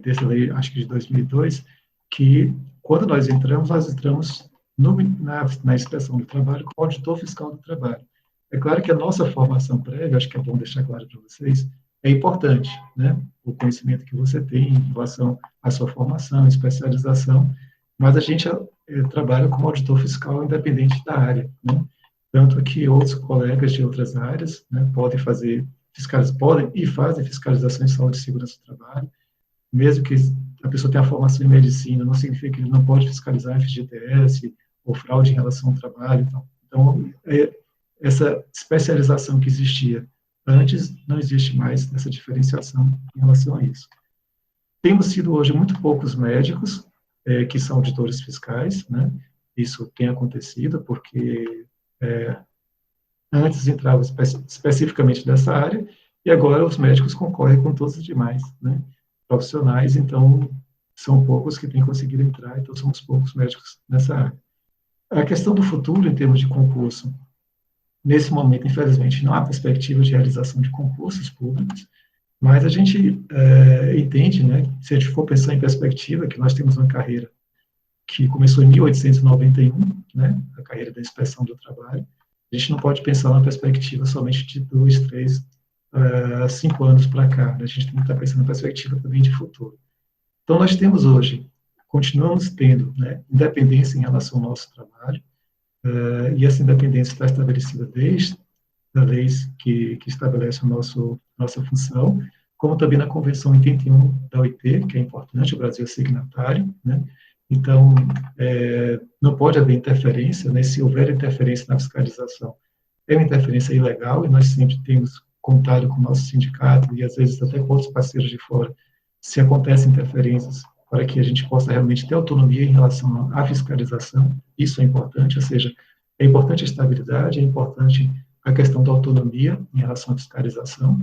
desde a lei, acho que de 2002, que quando nós entramos na inspeção do trabalho com o auditor fiscal do trabalho. É claro que a nossa formação prévia, acho que é bom deixar claro para vocês, é importante, né? O conhecimento que você tem em relação à sua formação, especialização, mas a gente trabalha como auditor fiscal independente da área, né? Tanto que outros colegas de outras áreas, né, podem e fazem fiscalização em saúde e segurança do trabalho, mesmo que a pessoa tenha a formação em medicina, não significa que ele não pode fiscalizar FGTS ou fraude em relação ao trabalho. Então, essa especialização que existia antes, não existe mais essa diferenciação em relação a isso. Temos sido hoje muito poucos médicos que são auditores fiscais, né? Isso tem acontecido porque antes entrava especificamente dessa área e agora os médicos concorrem com todos os demais, né, profissionais, então são poucos que têm conseguido entrar, então somos poucos médicos nessa área. A questão do futuro, em termos de concurso, nesse momento, infelizmente, não há perspectiva de realização de concursos públicos, mas a gente entende, né, se a gente for pensar em perspectiva, que nós temos uma carreira que começou em 1891, né, a carreira da inspeção do trabalho, a gente não pode pensar na perspectiva somente de 2, 3 5 anos para cá, né? A gente tem que estar pensando na perspectiva também de futuro. Então, nós temos hoje, continuamos tendo, né, independência em relação ao nosso trabalho, e essa independência está estabelecida desde a lei que estabelece nossa função, como também na Convenção 81 da OIT, que é importante, o Brasil é signatário, né? Então, não pode haver interferência, né? Se houver interferência na fiscalização, é uma interferência ilegal, e nós sempre temos contado com o nosso sindicato, e às vezes até com outros parceiros de fora, se acontecem interferências, para que a gente possa realmente ter autonomia em relação à fiscalização, isso é importante, ou seja, é importante a estabilidade, é importante a questão da autonomia em relação à fiscalização,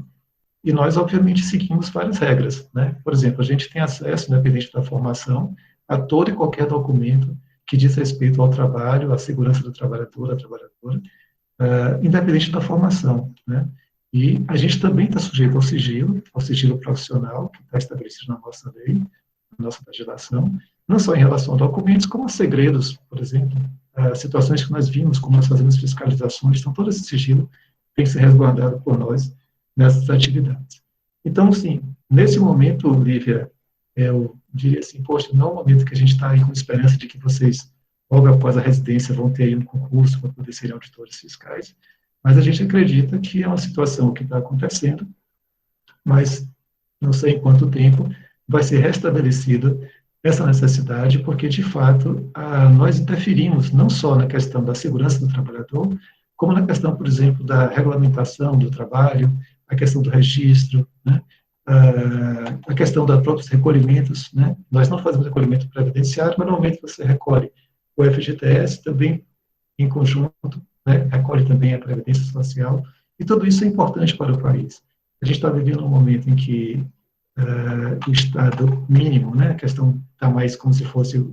e nós, obviamente, seguimos várias regras, né? Por exemplo, a gente tem acesso, independente da formação, a todo e qualquer documento que diz respeito ao trabalho, à segurança do trabalhador, da trabalhadora, independente da formação, né? E a gente também está sujeito ao sigilo profissional, que está estabelecido na nossa lei, na nossa legislação, não só em relação a documentos, como a segredos, por exemplo, situações que nós vimos, como nós fazemos fiscalizações, então todo esse sigilo tem que ser resguardado por nós nessas atividades. Então, sim, nesse momento, Lívia, eu diria assim, poxa, não é um momento que a gente está aí com esperança de que vocês, logo após a residência, vão ter aí um concurso para poder serem auditores fiscais, mas a gente acredita que é uma situação que está acontecendo, mas não sei em quanto tempo vai ser restabelecida essa necessidade, porque, de fato, nós interferimos não só na questão da segurança do trabalhador, como na questão, por exemplo, da regulamentação do trabalho, a questão do registro, né? A questão dos próprios recolhimentos, né? Nós não fazemos recolhimento previdenciário, mas normalmente você recolhe o FGTS também em conjunto, né? Recolhe também a Previdência Social, e tudo isso é importante para o país. A gente está vivendo um momento em que o Estado mínimo, né? A questão está mais como se fosse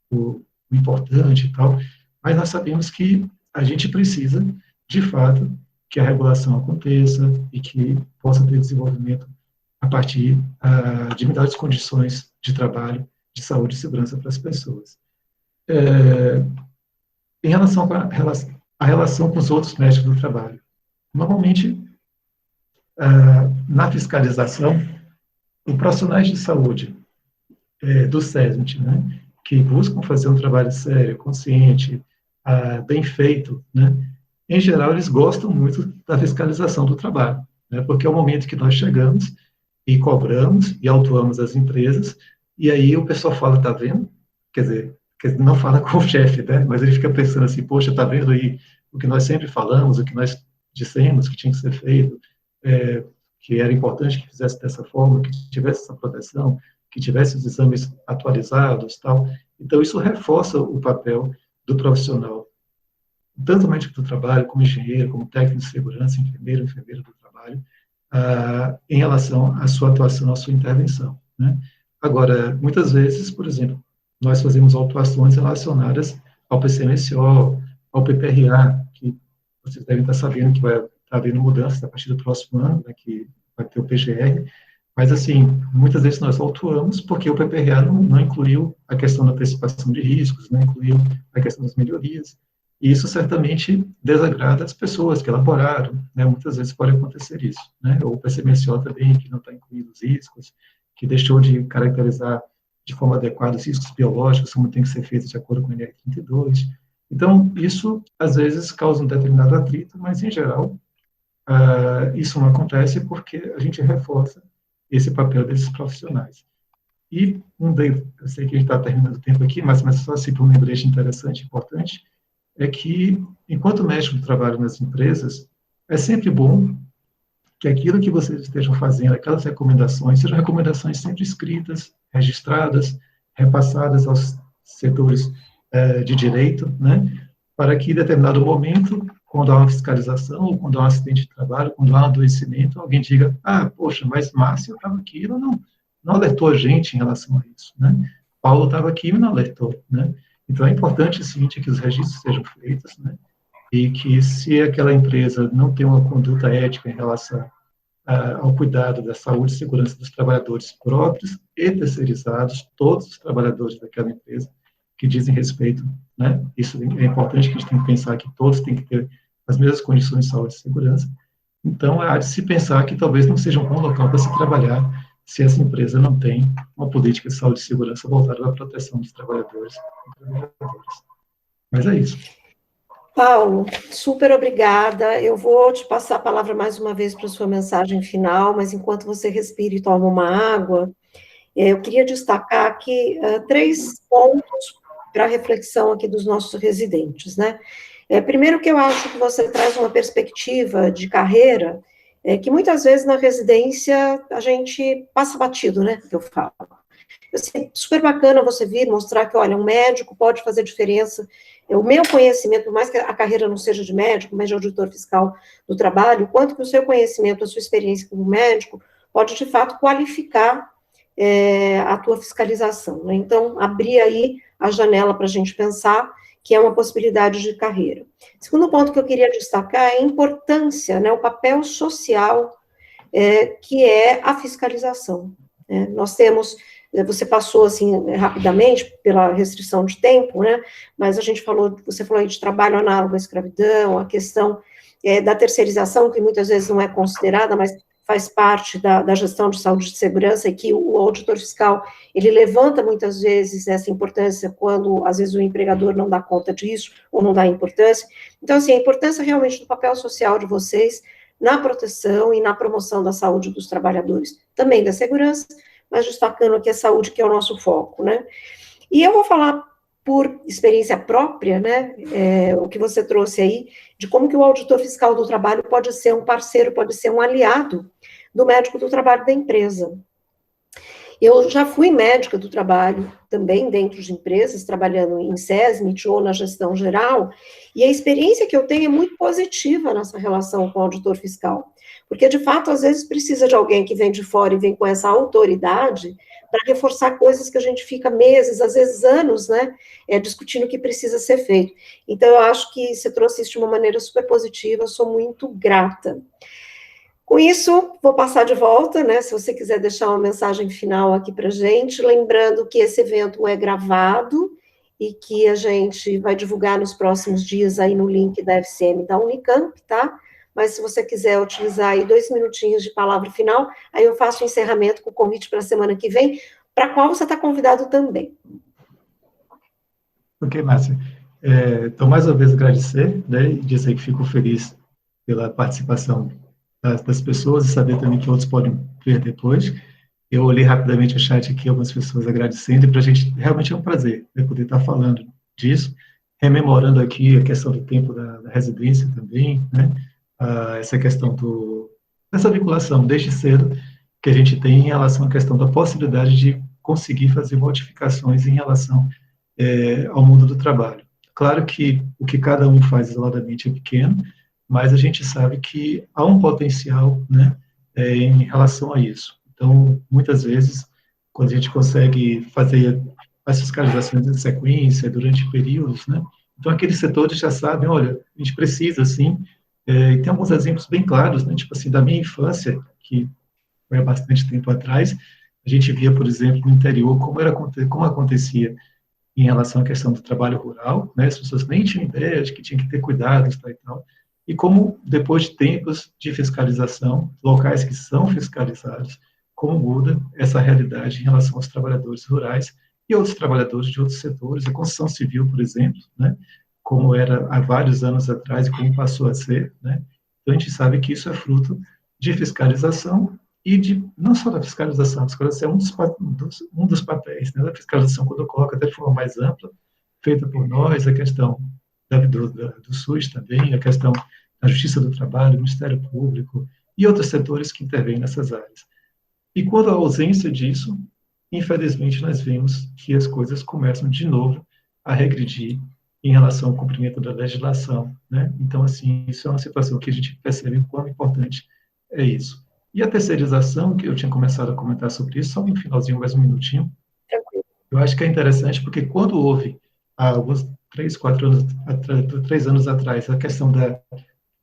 o importante e tal, mas nós sabemos que a gente precisa, de fato, que a regulação aconteça e que possa ter desenvolvimento a partir de melhores condições de trabalho, de saúde e segurança para as pessoas. Em relação à relação com os outros médicos do trabalho, normalmente, na fiscalização, os profissionais de saúde do SESMIT, né, que buscam fazer um trabalho sério, consciente, bem feito, né, em geral, eles gostam muito da fiscalização do trabalho, né, porque é o momento que nós chegamos e cobramos e autuamos as empresas, e aí o pessoal fala, está vendo? Quer dizer, não fala com o chefe, né, mas ele fica pensando assim, poxa, está vendo aí o que nós sempre falamos, o que nós dissemos que tinha que ser feito, que era importante que fizesse dessa forma, que tivesse essa proteção, que tivesse os exames atualizados, tal. Então, isso reforça o papel do profissional, tanto médico do trabalho, como engenheiro, como técnico de segurança, enfermeiro do trabalho, em relação à sua atuação, à sua intervenção, né? Agora, muitas vezes, por exemplo, nós fazemos autuações relacionadas ao PCMSO, ao PPRA, que vocês devem estar sabendo que vai estar havendo mudanças a partir do próximo ano, né, que vai ter o PGR, mas, assim, muitas vezes nós autuamos porque o PPRA não incluiu a questão da antecipação de riscos, não incluiu a questão das melhorias, e isso certamente desagrada as pessoas que elaboraram, né, muitas vezes pode acontecer isso, né, ou o PCMSO também, que não está incluindo os riscos, que deixou de caracterizar de forma adequada os riscos biológicos, como tem que ser feito de acordo com o NR32. Então, isso, às vezes, causa um determinado atrito, mas, em geral, isso não acontece porque a gente reforça esse papel desses profissionais. E eu sei que a gente está terminando o tempo aqui, mas só assim para um lembrete interessante, importante, é que, enquanto médico do trabalho nas empresas, é sempre bom que aquilo que vocês estejam fazendo, aquelas recomendações, sejam recomendações sempre escritas, registradas, repassadas aos setores de direito, né, para que, em determinado momento, quando há uma fiscalização, ou quando há um acidente de trabalho, quando há um adoecimento, alguém diga, poxa, mas Márcio estava aqui, não alertou a gente em relação a isso, né? Paulo estava aqui e não alertou, né? Então, é importante, sim, que os registros sejam feitos, né? E que, se aquela empresa não tem uma conduta ética em relação ao cuidado da saúde e segurança dos trabalhadores próprios e terceirizados, todos os trabalhadores daquela empresa, que dizem respeito, né? Isso é importante, que a gente tem que pensar que todos têm que ter as mesmas condições de saúde e segurança. Então, há de se pensar que talvez não seja um bom local para se trabalhar se essa empresa não tem uma política de saúde e segurança voltada à proteção dos trabalhadores e trabalhadoras. Mas é isso. Paulo, super obrigada. Eu vou te passar a palavra mais uma vez para a sua mensagem final, mas enquanto você respira e toma uma água, eu queria destacar aqui 3 pontos para reflexão aqui dos nossos residentes, né? Primeiro que eu acho que você traz uma perspectiva de carreira que muitas vezes na residência a gente passa batido, né? Que eu falo. Assim, super bacana você vir mostrar que, olha, um médico pode fazer diferença. O meu conhecimento, por mais que a carreira não seja de médico, mas de auditor fiscal do trabalho, quanto que o seu conhecimento, a sua experiência como médico, pode, de fato, qualificar a tua fiscalização, né? Então, abrir aí a janela para a gente pensar que é uma possibilidade de carreira. Segundo ponto que eu queria destacar é a importância, né, o papel social que é a fiscalização. Né? Nós temos, você passou assim rapidamente pela restrição de tempo, né? Mas a gente falou, você falou aí de trabalho análogo à escravidão, a questão da terceirização, que muitas vezes não é considerada, mas faz parte da gestão de saúde e de segurança, e que o auditor fiscal, ele levanta muitas vezes essa importância quando, às vezes, o empregador não dá conta disso, ou não dá importância. Então, assim, a importância realmente do papel social de vocês na proteção e na promoção da saúde dos trabalhadores, também da segurança, mas destacando aqui a saúde, que é o nosso foco, né? E eu vou falar por experiência própria, né, o que você trouxe aí, de como que o auditor fiscal do trabalho pode ser um parceiro, pode ser um aliado do médico do trabalho da empresa. Eu já fui médica do trabalho, também dentro de empresas, trabalhando em SESMIT ou na gestão geral, e a experiência que eu tenho é muito positiva nessa relação com o auditor fiscal, porque, de fato, às vezes precisa de alguém que vem de fora e vem com essa autoridade para reforçar coisas que a gente fica meses, às vezes anos, né, discutindo o que precisa ser feito. Então, eu acho que você trouxe isso de uma maneira super positiva, sou muito grata. Com isso, vou passar de volta, né, se você quiser deixar uma mensagem final aqui para a gente, lembrando que esse evento é gravado e que a gente vai divulgar nos próximos dias aí no link da FCM da Unicamp, tá? Mas se você quiser utilizar aí 2 minutinhos de palavra final, aí eu faço o encerramento com o convite para a semana que vem, para a qual você está convidado também. Ok, Márcia. Então, mais uma vez, agradecer, né, e dizer que fico feliz pela participação das pessoas e saber também que outros podem ver depois. Eu olhei rapidamente o chat aqui, algumas pessoas agradecendo, e para a gente realmente é um prazer, né, poder estar falando disso, rememorando aqui a questão do tempo da residência também, né, essa questão dessa vinculação desde cedo que a gente tem em relação à questão da possibilidade de conseguir fazer modificações em relação ao mundo do trabalho. Claro que o que cada um faz isoladamente é pequeno, mas a gente sabe que há um potencial, né, em relação a isso. Então, muitas vezes, quando a gente consegue fazer as fiscalizações em sequência, durante períodos, né, então aqueles setores já sabem, olha, a gente precisa, sim, e tem alguns exemplos bem claros, né, tipo assim, da minha infância, que foi há bastante tempo atrás, a gente via, por exemplo, no interior, como acontecia em relação à questão do trabalho rural, né, as pessoas nem tinham ideia de que tinha que ter cuidados, tal e tal, e como, depois de tempos de fiscalização, locais que são fiscalizados, como muda essa realidade em relação aos trabalhadores rurais e outros trabalhadores de outros setores, a construção civil, por exemplo, né, como era há vários anos atrás e como passou a ser, né, então a gente sabe que isso é fruto de fiscalização e de, não só da fiscalização, a fiscalização é um dos papéis, né, da fiscalização, quando eu coloco até de forma mais ampla, feita por nós, a questão do SUS também, a questão da Justiça do Trabalho, do Ministério Público e outros setores que intervêm nessas áreas. E quando há ausência disso, infelizmente nós vemos que as coisas começam de novo a regredir em relação ao cumprimento da legislação, né? Então, assim, isso é uma situação que a gente percebe o quão importante é isso. E a terceirização, que eu tinha começado a comentar sobre isso, só no finalzinho, mais um minutinho, eu acho que é interessante porque quando houve, há alguns 3 anos atrás, a questão da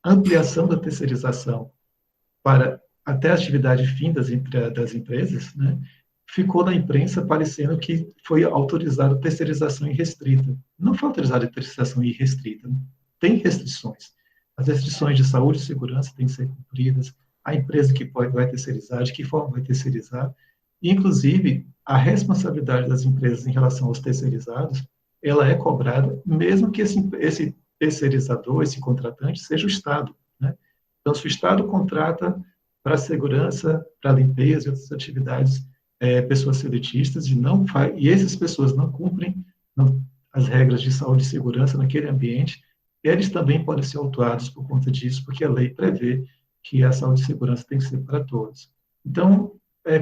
ampliação da terceirização para até a atividade fim das empresas, né, ficou na imprensa parecendo que foi autorizada a terceirização irrestrita. Não foi autorizada a terceirização irrestrita, tem restrições. as restrições de saúde e segurança têm que ser cumpridas, a empresa que vai terceirizar, de que forma vai terceirizar, e, inclusive, a responsabilidade das empresas em relação aos terceirizados, ela é cobrada, mesmo que esse terceirizador, esse contratante, seja o Estado, né? Então, se o Estado contrata para segurança, para limpeza e outras atividades, pessoas seletistas, e essas pessoas não cumprem as regras de saúde e segurança naquele ambiente, eles também podem ser autuados por conta disso, porque a lei prevê que a saúde e segurança tem que ser para todos. Então,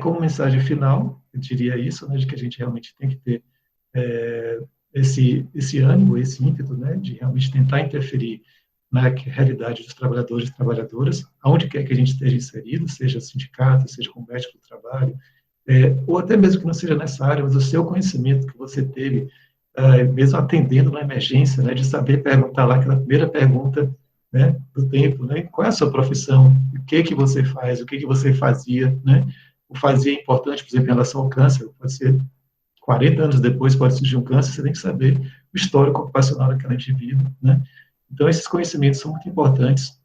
como mensagem final, eu diria isso, né, de que a gente realmente tem que ter esse ânimo, esse ímpeto, né, de realmente tentar interferir na realidade dos trabalhadores e trabalhadoras, aonde quer que a gente esteja inserido, seja sindicato, seja com médico do trabalho, ou até mesmo que não seja nessa área, mas o seu conhecimento que você teve, mesmo atendendo na emergência, né, de saber perguntar lá aquela primeira pergunta, né, do tempo, né, qual é a sua profissão, o que você faz, o que você fazia, né, o fazia é importante, por exemplo, em relação ao câncer, pode ser 40 anos depois, pode surgir um câncer, você tem que saber o histórico ocupacional daquela indivíduo, né, então esses conhecimentos são muito importantes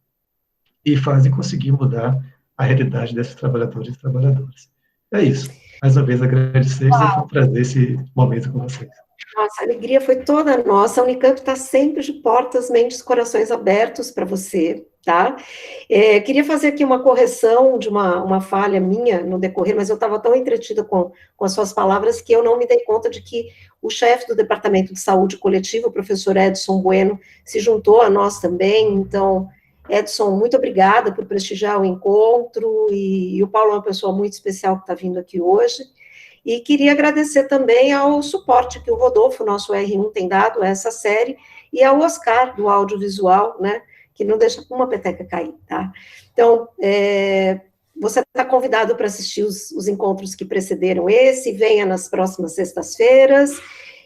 e fazem conseguir mudar a realidade desses trabalhadores e trabalhadoras. É isso. Mais uma vez, agradecer, dizer que foi um prazer esse momento com vocês. Nossa, a alegria foi toda nossa. A Unicamp está sempre de portas, mentes, corações abertos para você, tá? Queria fazer aqui uma correção de uma falha minha no decorrer, mas eu estava tão entretida com as suas palavras que eu não me dei conta de que o chefe do Departamento de Saúde Coletiva, o professor Edson Bueno, se juntou a nós também. Então, Edson, muito obrigada por prestigiar o encontro, e o Paulo é uma pessoa muito especial que está vindo aqui hoje. E queria agradecer também ao suporte que o Rodolfo, nosso R1, tem dado a essa série, e ao Oscar, do audiovisual, né, que não deixa uma peteca cair, tá? Então, você está convidado para assistir os encontros que precederam esse, venha nas próximas sextas-feiras,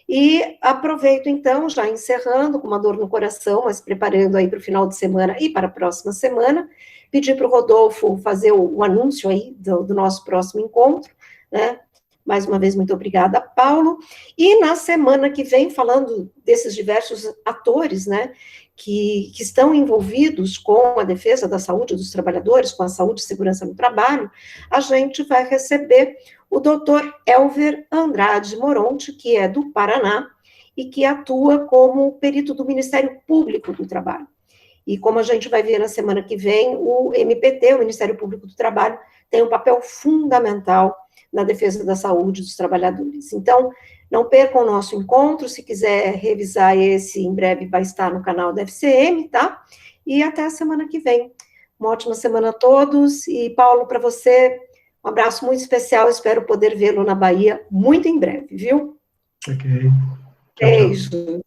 e aproveito, então, já encerrando, com uma dor no coração, mas preparando aí para o final de semana e para a próxima semana, pedir para o Rodolfo fazer o anúncio aí do nosso próximo encontro, né? Mais uma vez, muito obrigada, Paulo. E na semana que vem, falando desses diversos atores, né, que estão envolvidos com a defesa da saúde dos trabalhadores, com a saúde e segurança no trabalho, a gente vai receber o doutor Elver Andrade Moronti, que é do Paraná, e que atua como perito do Ministério Público do Trabalho. E como a gente vai ver na semana que vem, o MPT, o Ministério Público do Trabalho, tem um papel fundamental na defesa da saúde dos trabalhadores. Então, não percam o nosso encontro. Se quiser revisar esse, em breve vai estar no canal da FCM, tá? E até a semana que vem. Uma ótima semana a todos. E, Paulo, para você, um abraço muito especial. Espero poder vê-lo na Bahia muito em breve, viu? Ok. Tchau, tchau. Beijo.